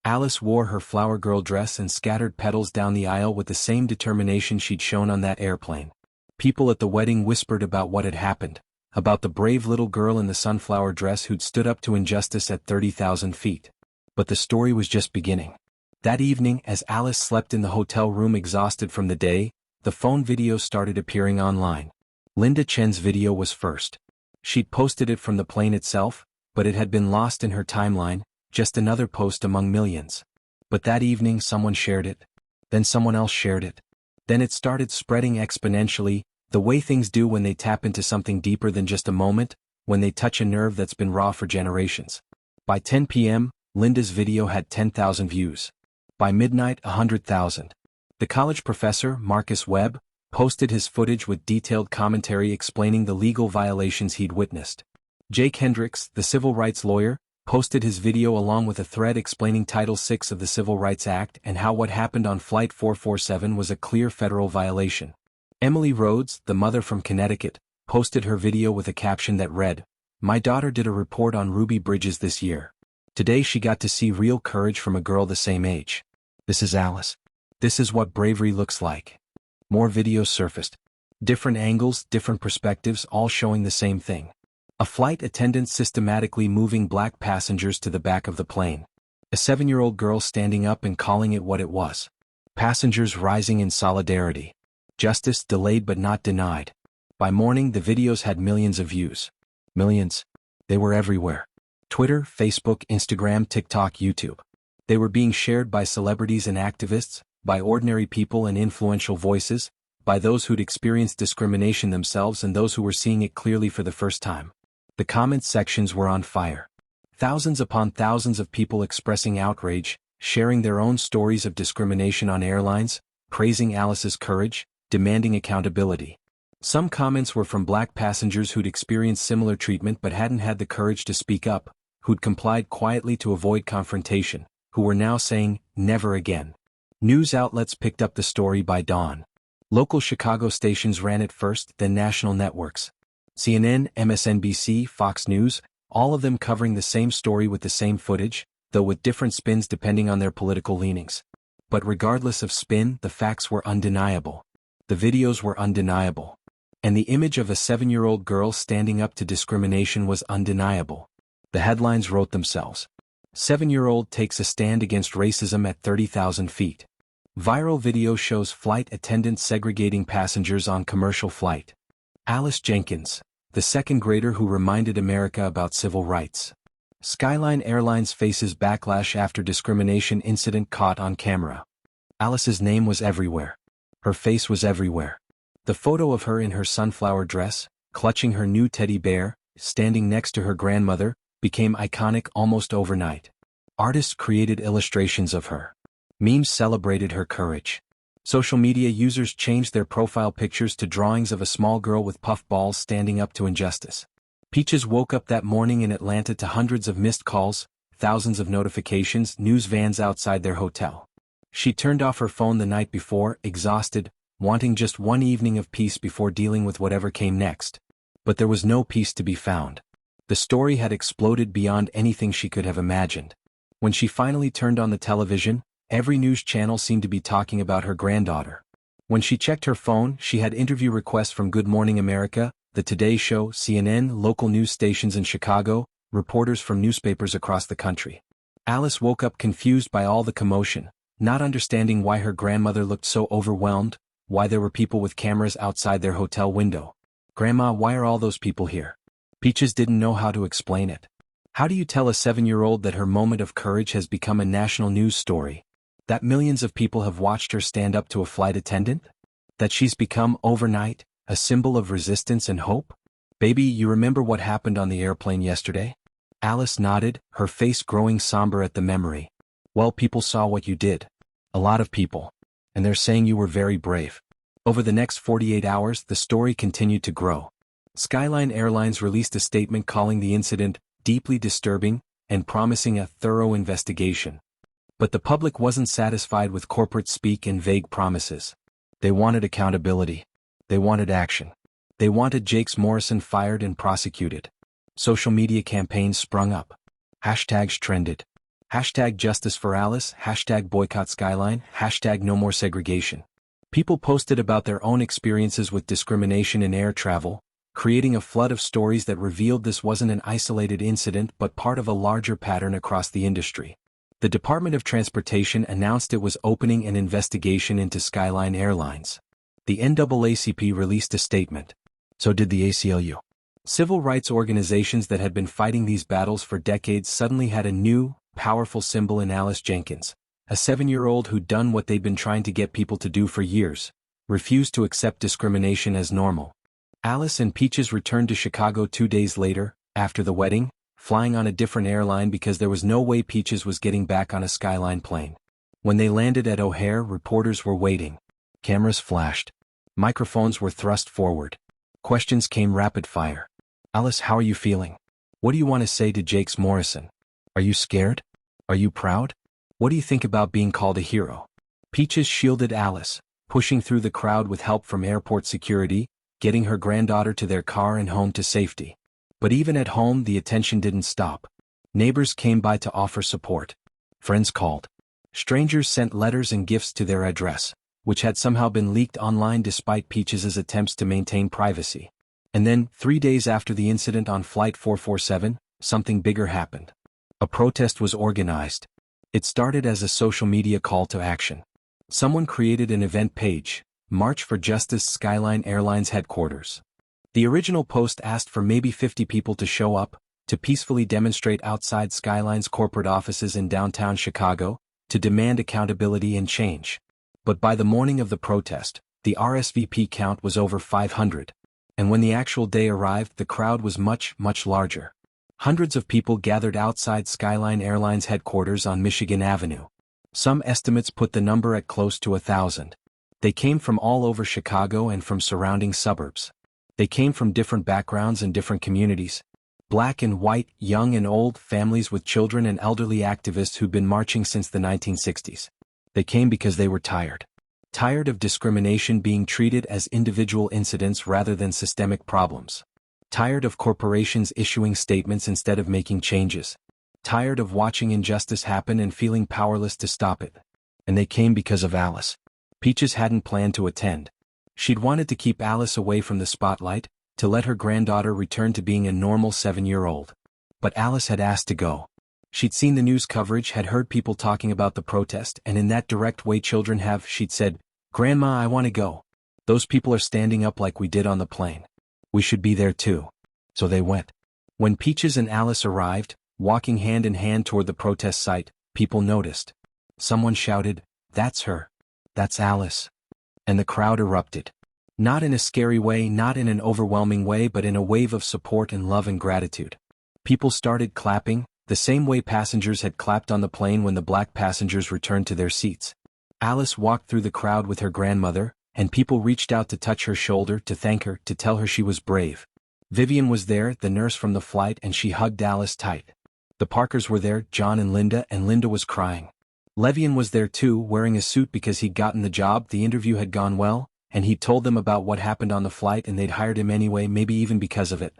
Alice wore her flower girl dress and scattered petals down the aisle with the same determination she'd shown on that airplane. People at the wedding whispered about what had happened, about the brave little girl in the sunflower dress who'd stood up to injustice at 30,000 feet. But the story was just beginning. That evening, as Alice slept in the hotel room exhausted from the day, the phone videos started appearing online. Linda Chen's video was first. She'd posted it from the plane itself, but it had been lost in her timeline, just another post among millions. But that evening someone shared it. Then someone else shared it. Then it started spreading exponentially, the way things do when they tap into something deeper than just a moment, when they touch a nerve that's been raw for generations. By 10 p.m., Linda's video had 10,000 views. By midnight, 100,000. The college professor, Marcus Webb, posted his footage with detailed commentary explaining the legal violations he'd witnessed. Jake Hendricks, the civil rights lawyer, posted his video along with a thread explaining Title VI of the Civil Rights Act and how what happened on Flight 447 was a clear federal violation. Emily Rhodes, the mother from Connecticut, posted her video with a caption that read, "My daughter did a report on Ruby Bridges this year. Today she got to see real courage from a girl the same age. This is Alice. This is what bravery looks like." More videos surfaced. Different angles, different perspectives, all showing the same thing. A flight attendant systematically moving black passengers to the back of the plane. A 7-year-old girl standing up and calling it what it was. Passengers rising in solidarity. Justice delayed but not denied. By morning the videos had millions of views. Millions. They were everywhere. Twitter, Facebook, Instagram, TikTok, YouTube. They were being shared by celebrities and activists, by ordinary people and influential voices, by those who'd experienced discrimination themselves and those who were seeing it clearly for the first time. The comment sections were on fire. Thousands upon thousands of people expressing outrage, sharing their own stories of discrimination on airlines, praising Alice's courage, demanding accountability. Some comments were from black passengers who'd experienced similar treatment but hadn't had the courage to speak up, who'd complied quietly to avoid confrontation, who were now saying, "Never again." News outlets picked up the story by dawn. Local Chicago stations ran it first, then national networks. CNN, MSNBC, Fox News, all of them covering the same story with the same footage, though with different spins depending on their political leanings. But regardless of spin, the facts were undeniable. The videos were undeniable. And the image of a 7-year-old girl standing up to discrimination was undeniable. The headlines wrote themselves. 7-year-old takes a stand against racism at 30,000 feet. Viral video shows flight attendants segregating passengers on commercial flight. Alice Jenkins, the second grader who reminded America about civil rights. Skyline Airlines faces backlash after discrimination incident caught on camera. Alice's name was everywhere. Her face was everywhere. The photo of her in her sunflower dress, clutching her new teddy bear, standing next to her grandmother, became iconic almost overnight. Artists created illustrations of her. Memes celebrated her courage. Social media users changed their profile pictures to drawings of a small girl with puffballs standing up to injustice. Peaches woke up that morning in Atlanta to hundreds of missed calls, thousands of notifications, news vans outside their hotel. She turned off her phone the night before, exhausted, wanting just one evening of peace before dealing with whatever came next. But there was no peace to be found. The story had exploded beyond anything she could have imagined. When she finally turned on the television, every news channel seemed to be talking about her granddaughter. When she checked her phone, she had interview requests from Good Morning America, The Today Show, CNN, local news stations in Chicago, reporters from newspapers across the country. Alice woke up confused by all the commotion, not understanding why her grandmother looked so overwhelmed, why there were people with cameras outside their hotel window. "Grandma, why are all those people here?" Peaches didn't know how to explain it. How do you tell a 7-year-old that her moment of courage has become a national news story? That millions of people have watched her stand up to a flight attendant? That she's become, overnight, a symbol of resistance and hope? "Baby, you remember what happened on the airplane yesterday?" Alice nodded, her face growing somber at the memory. "Well, people saw what you did. A lot of people. And they're saying you were very brave." Over the next 48 hours, the story continued to grow. Skyline Airlines released a statement calling the incident deeply disturbing and promising a thorough investigation. But the public wasn't satisfied with corporate speak and vague promises. They wanted accountability. They wanted action. They wanted Jakes Morrison fired and prosecuted. Social media campaigns sprung up. Hashtags trended. Hashtag Justice for Alice, hashtag Boycott Skyline, hashtag No More Segregation. People posted about their own experiences with discrimination in air travel, creating a flood of stories that revealed this wasn't an isolated incident but part of a larger pattern across the industry. The Department of Transportation announced it was opening an investigation into Skyline Airlines. The NAACP released a statement. So did the ACLU. Civil rights organizations that had been fighting these battles for decades suddenly had a new, powerful symbol in Alice Jenkins, a 7-year-old who'd done what they'd been trying to get people to do for years, refused to accept discrimination as normal. Alice and Peaches returned to Chicago 2 days later, after the wedding, flying on a different airline because there was no way Peaches was getting back on a Skyline plane. When they landed at O'Hare, reporters were waiting. Cameras flashed. Microphones were thrust forward. Questions came rapid fire. Alice, how are you feeling? What do you want to say to Jakes Morrison? Are you scared? Are you proud? What do you think about being called a hero? Peaches shielded Alice, pushing through the crowd with help from airport security, getting her granddaughter to their car and home to safety. But even at home, the attention didn't stop. Neighbors came by to offer support. Friends called. Strangers sent letters and gifts to their address, which had somehow been leaked online despite Peaches' attempts to maintain privacy. And then, 3 days after the incident on Flight 447, something bigger happened. A protest was organized. It started as a social media call to action. Someone created an event page, March for Justice Skyline Airlines Headquarters. The original post asked for maybe 50 people to show up, to peacefully demonstrate outside Skyline's corporate offices in downtown Chicago, to demand accountability and change. But by the morning of the protest, the RSVP count was over 500. And when the actual day arrived, the crowd was much, much larger. Hundreds of people gathered outside Skyline Airlines headquarters on Michigan Avenue. Some estimates put the number at close to 1,000. They came from all over Chicago and from surrounding suburbs. They came from different backgrounds and different communities. Black and white, young and old, families with children and elderly activists who'd been marching since the 1960s. They came because they were tired. Tired of discrimination being treated as individual incidents rather than systemic problems. Tired of corporations issuing statements instead of making changes. Tired of watching injustice happen and feeling powerless to stop it. And they came because of Alice. Peaches hadn't planned to attend. She'd wanted to keep Alice away from the spotlight, to let her granddaughter return to being a normal 7-year-old. But Alice had asked to go. She'd seen the news coverage, had heard people talking about the protest, and in that direct way children have, she'd said, "Grandma, I want to go. Those people are standing up like we did on the plane. We should be there too." So they went. When Peaches and Alice arrived, walking hand in hand toward the protest site, people noticed. Someone shouted, "That's her. That's Alice." And the crowd erupted. Not in a scary way, not in an overwhelming way, but in a wave of support and love and gratitude. People started clapping, the same way passengers had clapped on the plane when the black passengers returned to their seats. Alice walked through the crowd with her grandmother, and people reached out to touch her shoulder, to thank her, to tell her she was brave. Vivian was there, the nurse from the flight, and she hugged Alice tight. The Parkers were there, John and Linda was crying. Levian was there too, wearing a suit because he'd gotten the job, the interview had gone well, and he'd told them about what happened on the flight and they'd hired him anyway, maybe even because of it.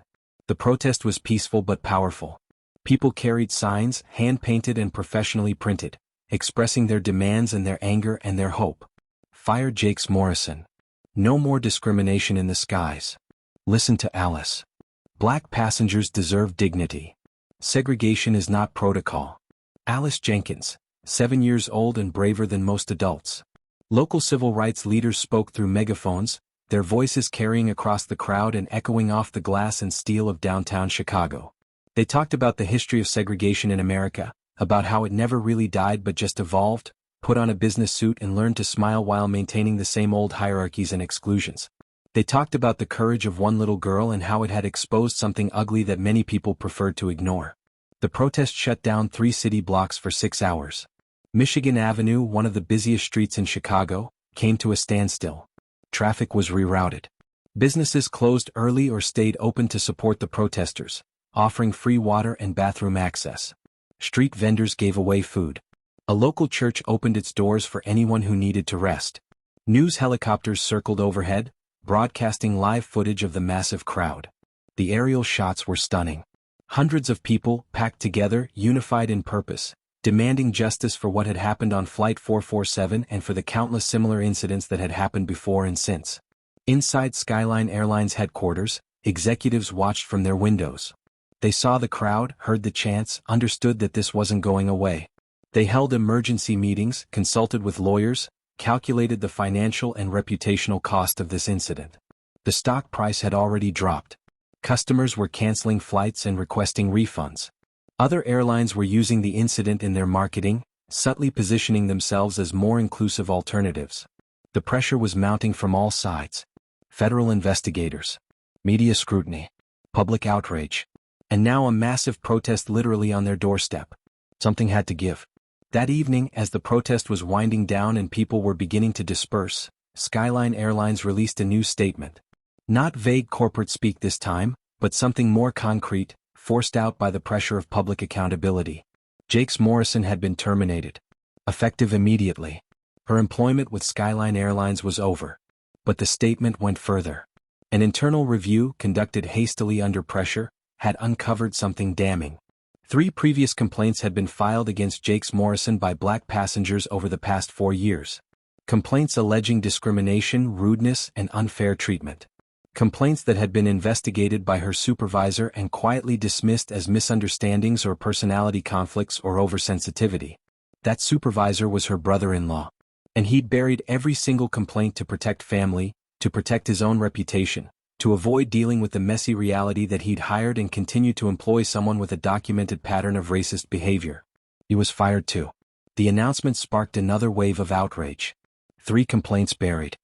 The protest was peaceful but powerful. People carried signs, hand-painted and professionally printed, expressing their demands and their anger and their hope. Fire Jakes Morrison. No more discrimination in the skies. Listen to Alice. Black passengers deserve dignity. Segregation is not protocol. Alice Jenkins, 7 years old and braver than most adults. Local civil rights leaders spoke through megaphones, their voices carrying across the crowd and echoing off the glass and steel of downtown Chicago. They talked about the history of segregation in America, about how it never really died but just evolved, put on a business suit and learned to smile while maintaining the same old hierarchies and exclusions. They talked about the courage of one little girl and how it had exposed something ugly that many people preferred to ignore. The protest shut down 3 city blocks for 6 hours. Michigan Avenue, one of the busiest streets in Chicago, came to a standstill. Traffic was rerouted. Businesses closed early or stayed open to support the protesters, offering free water and bathroom access. Street vendors gave away food. A local church opened its doors for anyone who needed to rest. News helicopters circled overhead, broadcasting live footage of the massive crowd. The aerial shots were stunning. Hundreds of people, packed together, unified in purpose, demanding justice for what had happened on Flight 447 and for the countless similar incidents that had happened before and since. Inside Skyline Airlines headquarters, executives watched from their windows. They saw the crowd, heard the chants, understood that this wasn't going away. They held emergency meetings, consulted with lawyers, calculated the financial and reputational cost of this incident. The stock price had already dropped. Customers were canceling flights and requesting refunds. Other airlines were using the incident in their marketing, subtly positioning themselves as more inclusive alternatives. The pressure was mounting from all sides. Federal investigators, media scrutiny, public outrage, and now a massive protest literally on their doorstep. Something had to give. That evening, as the protest was winding down and people were beginning to disperse, Skyline Airlines released a new statement. Not vague corporate speak this time, but something more concrete, forced out by the pressure of public accountability. Jakes Morrison had been terminated. Effective immediately. Her employment with Skyline Airlines was over. But the statement went further. An internal review, conducted hastily under pressure, had uncovered something damning. 3 previous complaints had been filed against Jakes Morrison by black passengers over the past 4 years. Complaints alleging discrimination, rudeness, and unfair treatment. Complaints that had been investigated by her supervisor and quietly dismissed as misunderstandings or personality conflicts or oversensitivity. That supervisor was her brother-in-law. And he'd buried every single complaint to protect family, to protect his own reputation, to avoid dealing with the messy reality that he'd hired and continued to employ someone with a documented pattern of racist behavior. He was fired too. The announcement sparked another wave of outrage. 3 complaints buried.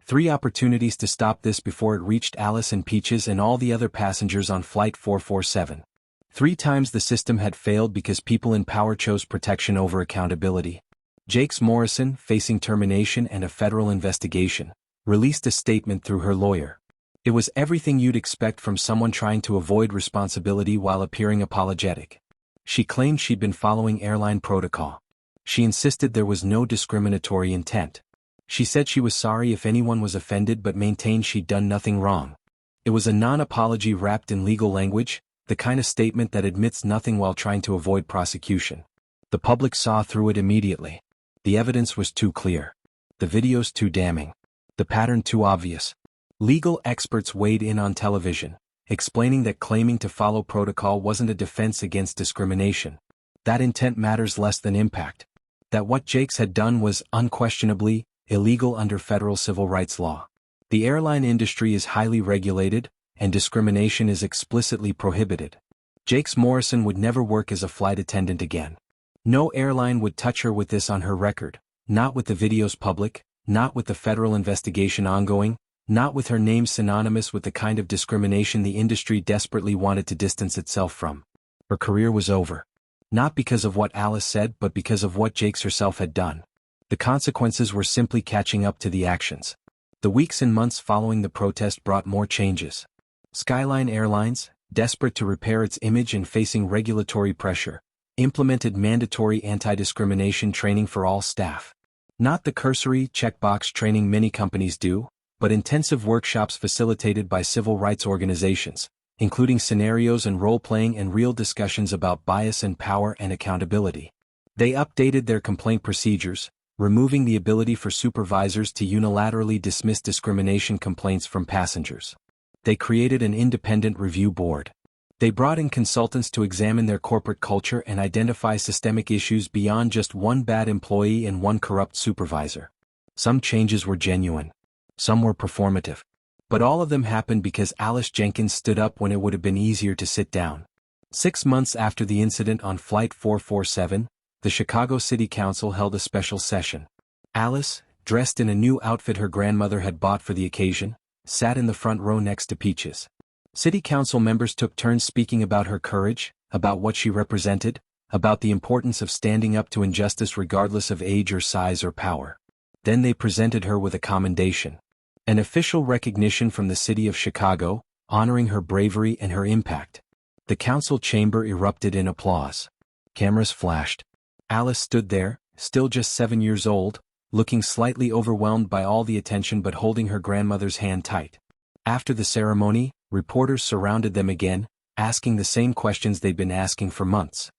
3 opportunities to stop this before it reached Alice and Peaches and all the other passengers on Flight 447. 3 times the system had failed because people in power chose protection over accountability. Jakes Morrison, facing termination and a federal investigation, released a statement through her lawyer. It was everything you'd expect from someone trying to avoid responsibility while appearing apologetic. She claimed she'd been following airline protocol. She insisted there was no discriminatory intent. She said she was sorry if anyone was offended but maintained she'd done nothing wrong. It was a non-apology wrapped in legal language, the kind of statement that admits nothing while trying to avoid prosecution. The public saw through it immediately. The evidence was too clear. The videos too damning. The pattern too obvious. Legal experts weighed in on television, explaining that claiming to follow protocol wasn't a defense against discrimination. That intent matters less than impact. That what Jakes had done was, unquestionably, illegal under federal civil rights law. The airline industry is highly regulated, and discrimination is explicitly prohibited. Jakes Morrison would never work as a flight attendant again. No airline would touch her with this on her record, not with the videos public, not with the federal investigation ongoing, not with her name synonymous with the kind of discrimination the industry desperately wanted to distance itself from. Her career was over. Not because of what Alice said but because of what Jakes herself had done. The consequences were simply catching up to the actions. The weeks and months following the protest brought more changes. Skyline Airlines, desperate to repair its image and facing regulatory pressure, implemented mandatory anti-discrimination training for all staff. Not the cursory checkbox training many companies do, but intensive workshops facilitated by civil rights organizations, including scenarios and role-playing and real discussions about bias and power and accountability. They updated their complaint procedures, removing the ability for supervisors to unilaterally dismiss discrimination complaints from passengers. They created an independent review board. They brought in consultants to examine their corporate culture and identify systemic issues beyond just one bad employee and one corrupt supervisor. Some changes were genuine. Some were performative. But all of them happened because Alice Jenkins stood up when it would have been easier to sit down. 6 months after the incident on Flight 447, the Chicago City Council held a special session. Alice, dressed in a new outfit her grandmother had bought for the occasion, sat in the front row next to Peaches. City Council members took turns speaking about her courage, about what she represented, about the importance of standing up to injustice regardless of age or size or power. Then they presented her with a commendation. An official recognition from the city of Chicago, honoring her bravery and her impact. The council chamber erupted in applause. Cameras flashed. Alice stood there, still just 7 years old, looking slightly overwhelmed by all the attention but holding her grandmother's hand tight. After the ceremony, reporters surrounded them again, asking the same questions they'd been asking for months.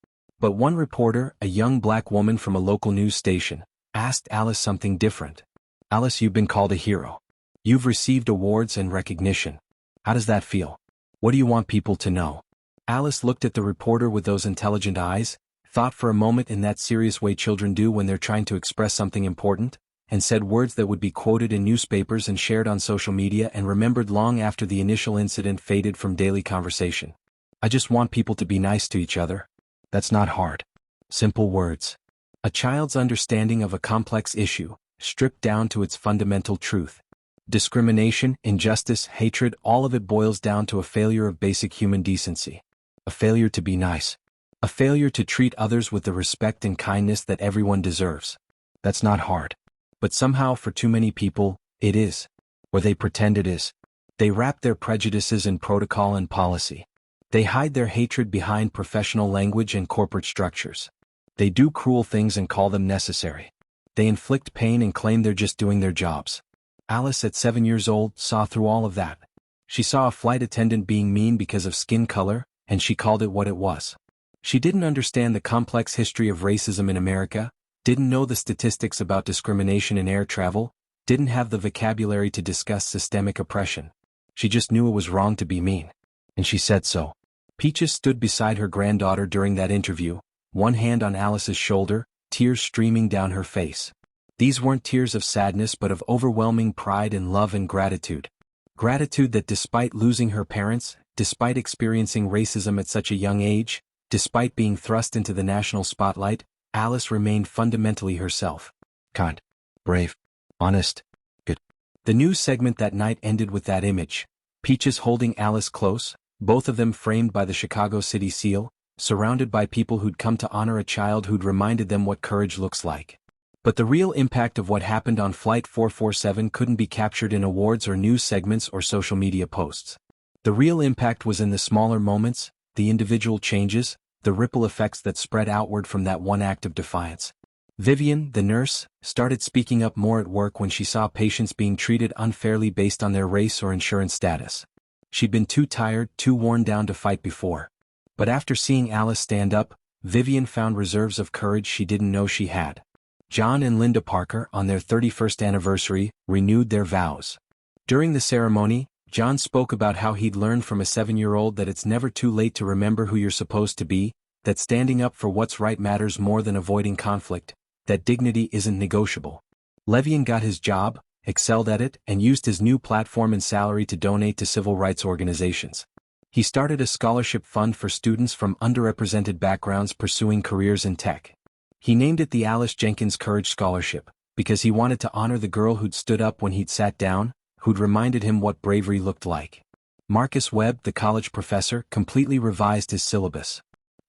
But one reporter, a young black woman from a local news station, asked Alice something different. Alice, you've been called a hero. You've received awards and recognition. How does that feel? What do you want people to know? Alice looked at the reporter with those intelligent eyes, thought for a moment in that serious way children do when they're trying to express something important, and said words that would be quoted in newspapers and shared on social media and remembered long after the initial incident faded from daily conversation. I just want people to be nice to each other. That's not hard. Simple words. A child's understanding of a complex issue, stripped down to its fundamental truth. Discrimination, injustice, hatred, all of it boils down to a failure of basic human decency. A failure to be nice. A failure to treat others with the respect and kindness that everyone deserves. That's not hard. But somehow for too many people, it is. Or they pretend it is. They wrap their prejudices in protocol and policy. They hide their hatred behind professional language and corporate structures. They do cruel things and call them necessary. They inflict pain and claim they're just doing their jobs. Alice, at 7 years old, saw through all of that. She saw a flight attendant being mean because of skin color, and she called it what it was. She didn't understand the complex history of racism in America, didn't know the statistics about discrimination in air travel, didn't have the vocabulary to discuss systemic oppression. She just knew it was wrong to be mean. And she said so. Peaches stood beside her granddaughter during that interview, one hand on Alice's shoulder, tears streaming down her face. These weren't tears of sadness but of overwhelming pride and love and gratitude. Gratitude that despite losing her parents, despite experiencing racism at such a young age, despite being thrust into the national spotlight, Alice remained fundamentally herself. Kind, brave, honest, good. The news segment that night ended with that image. Peaches holding Alice close, both of them framed by the Chicago City seal, surrounded by people who'd come to honor a child who'd reminded them what courage looks like. But the real impact of what happened on Flight 447 couldn't be captured in awards or news segments or social media posts. The real impact was in the smaller moments, the individual changes, the ripple effects that spread outward from that one act of defiance. Vivian, the nurse, started speaking up more at work when she saw patients being treated unfairly based on their race or insurance status. She'd been too tired, too worn down to fight before. But after seeing Alice stand up, Vivian found reserves of courage she didn't know she had. John and Linda Parker, on their 31st anniversary, renewed their vows. During the ceremony, John spoke about how he'd learned from a 7-year-old that it's never too late to remember who you're supposed to be, that standing up for what's right matters more than avoiding conflict, that dignity isn't negotiable. Levian got his job, excelled at it, and used his new platform and salary to donate to civil rights organizations. He started a scholarship fund for students from underrepresented backgrounds pursuing careers in tech. He named it the Alice Jenkins Courage Scholarship, because he wanted to honor the girl who'd stood up when he'd sat down, who'd reminded him what bravery looked like. Marcus Webb, the college professor, completely revised his syllabus.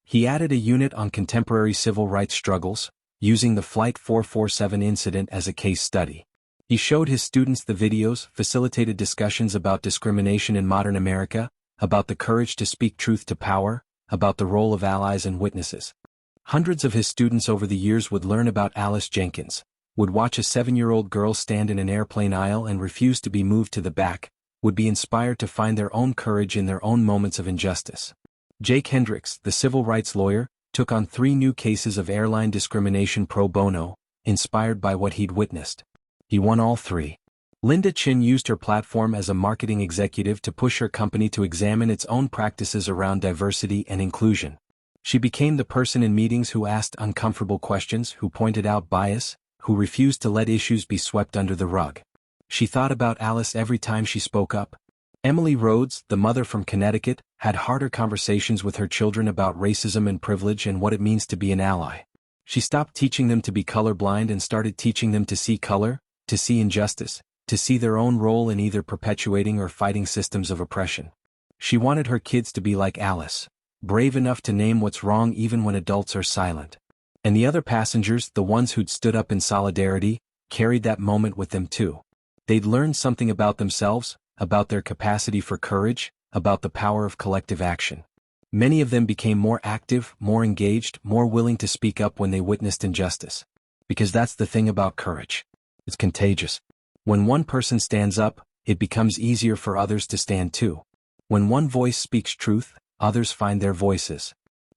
He added a unit on contemporary civil rights struggles, using the Flight 447 incident as a case study. He showed his students the videos, facilitated discussions about discrimination in modern America, about the courage to speak truth to power, about the role of allies and witnesses. Hundreds of his students over the years would learn about Alice Jenkins, would watch a 7-year-old girl stand in an airplane aisle and refuse to be moved to the back, would be inspired to find their own courage in their own moments of injustice. Jake Hendricks, the civil rights lawyer, took on 3 new cases of airline discrimination pro bono, inspired by what he'd witnessed. He won all 3. Linda Chin used her platform as a marketing executive to push her company to examine its own practices around diversity and inclusion. She became the person in meetings who asked uncomfortable questions, who pointed out bias, who refused to let issues be swept under the rug. She thought about Alice every time she spoke up. Emily Rhodes, the mother from Connecticut, had harder conversations with her children about racism and privilege and what it means to be an ally. She stopped teaching them to be colorblind and started teaching them to see color, to see injustice, to see their own role in either perpetuating or fighting systems of oppression. She wanted her kids to be like Alice, brave enough to name what's wrong even when adults are silent. And the other passengers, the ones who'd stood up in solidarity, carried that moment with them too. They'd learned something about themselves, about their capacity for courage, about the power of collective action. Many of them became more active, more engaged, more willing to speak up when they witnessed injustice. Because that's the thing about courage. It's contagious. When one person stands up, it becomes easier for others to stand too. When one voice speaks truth, others find their voices.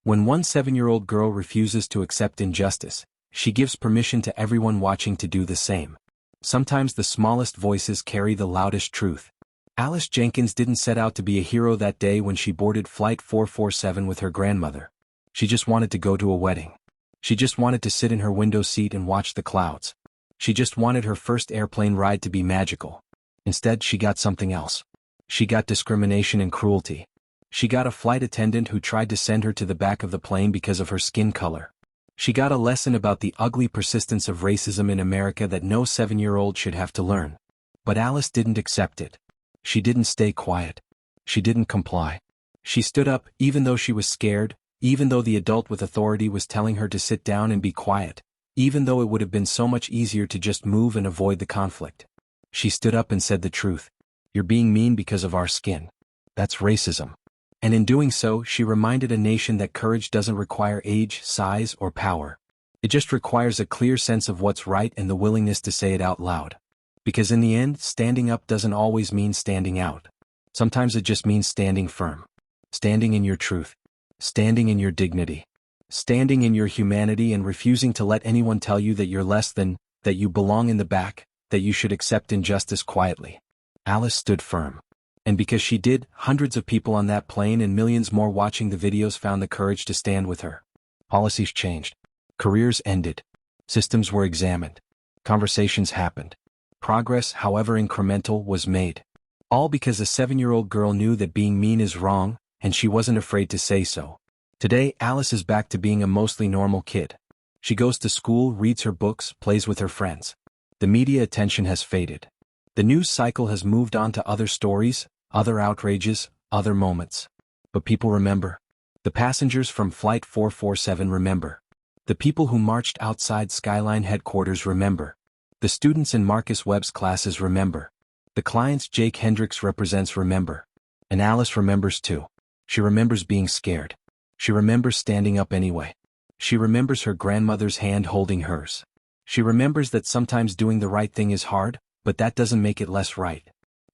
When one 7-year-old girl refuses to accept injustice, she gives permission to everyone watching to do the same. Sometimes the smallest voices carry the loudest truth. Alice Jenkins didn't set out to be a hero that day when she boarded Flight 447 with her grandmother. She just wanted to go to a wedding. She just wanted to sit in her window seat and watch the clouds. She just wanted her first airplane ride to be magical. Instead, she got something else. She got discrimination and cruelty. She got a flight attendant who tried to send her to the back of the plane because of her skin color. She got a lesson about the ugly persistence of racism in America that no 7-year-old should have to learn. But Alice didn't accept it. She didn't stay quiet. She didn't comply. She stood up, even though she was scared, even though the adult with authority was telling her to sit down and be quiet, even though it would have been so much easier to just move and avoid the conflict. She stood up and said the truth. You're being mean because of our skin. That's racism. And in doing so, she reminded a nation that courage doesn't require age, size, or power. It just requires a clear sense of what's right and the willingness to say it out loud. Because in the end, standing up doesn't always mean standing out. Sometimes it just means standing firm. Standing in your truth. Standing in your dignity. Standing in your humanity and refusing to let anyone tell you that you're less than, that you belong in the back, that you should accept injustice quietly. Alice stood firm. And because she did, hundreds of people on that plane and millions more watching the videos found the courage to stand with her. Policies changed. Careers ended. Systems were examined. Conversations happened. Progress, however incremental, was made. All because a 7-year-old girl knew that being mean is wrong, and she wasn't afraid to say so. Today, Alice is back to being a mostly normal kid. She goes to school, reads her books, plays with her friends. The media attention has faded. The news cycle has moved on to other stories, other outrages, other moments. But people remember. The passengers from Flight 447 remember. The people who marched outside Skyline headquarters remember. The students in Marcus Webb's classes remember. The clients Jake Hendricks represents remember. And Alice remembers too. She remembers being scared. She remembers standing up anyway. She remembers her grandmother's hand holding hers. She remembers that sometimes doing the right thing is hard, but that doesn't make it less right.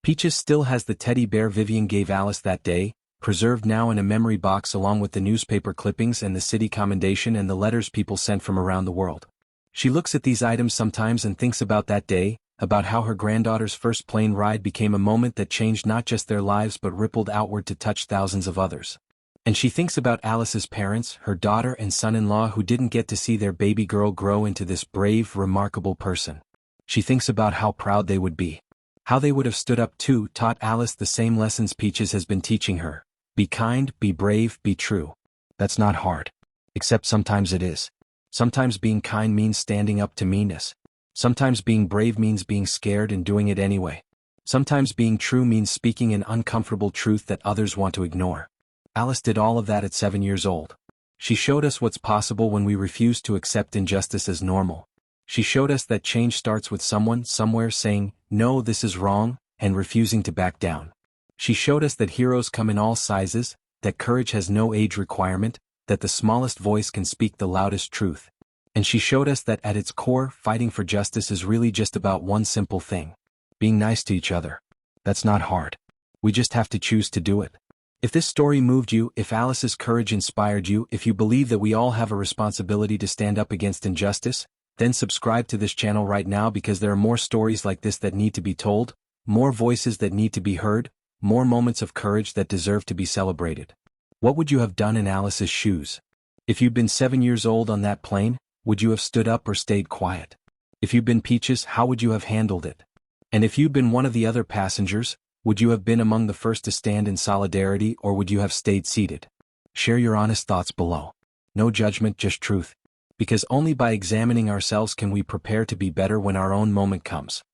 Peaches still has the teddy bear Vivian gave Alice that day, preserved now in a memory box along with the newspaper clippings and the city commendation and the letters people sent from around the world. She looks at these items sometimes and thinks about that day, about how her granddaughter's first plane ride became a moment that changed not just their lives but rippled outward to touch thousands of others. And she thinks about Alice's parents, her daughter and son-in-law who didn't get to see their baby girl grow into this brave, remarkable person. She thinks about how proud they would be. How they would have stood up too, taught Alice the same lessons Peaches has been teaching her. Be kind, be brave, be true. That's not hard. Except sometimes it is. Sometimes being kind means standing up to meanness. Sometimes being brave means being scared and doing it anyway. Sometimes being true means speaking an uncomfortable truth that others want to ignore. Alice did all of that at 7 years old. She showed us what's possible when we refuse to accept injustice as normal. She showed us that change starts with someone, somewhere saying, "No, this is wrong," and refusing to back down. She showed us that heroes come in all sizes, that courage has no age requirement, that the smallest voice can speak the loudest truth. And she showed us that at its core, fighting for justice is really just about one simple thing. Being nice to each other. That's not hard. We just have to choose to do it. If this story moved you, if Alice's courage inspired you, if you believe that we all have a responsibility to stand up against injustice, then subscribe to this channel right now because there are more stories like this that need to be told, more voices that need to be heard, more moments of courage that deserve to be celebrated. What would you have done in Alice's shoes? If you'd been 7 years old on that plane, would you have stood up or stayed quiet? If you'd been Peaches, how would you have handled it? And if you'd been one of the other passengers, would you have been among the first to stand in solidarity or would you have stayed seated? Share your honest thoughts below. No judgment, just truth. Because only by examining ourselves can we prepare to be better when our own moment comes.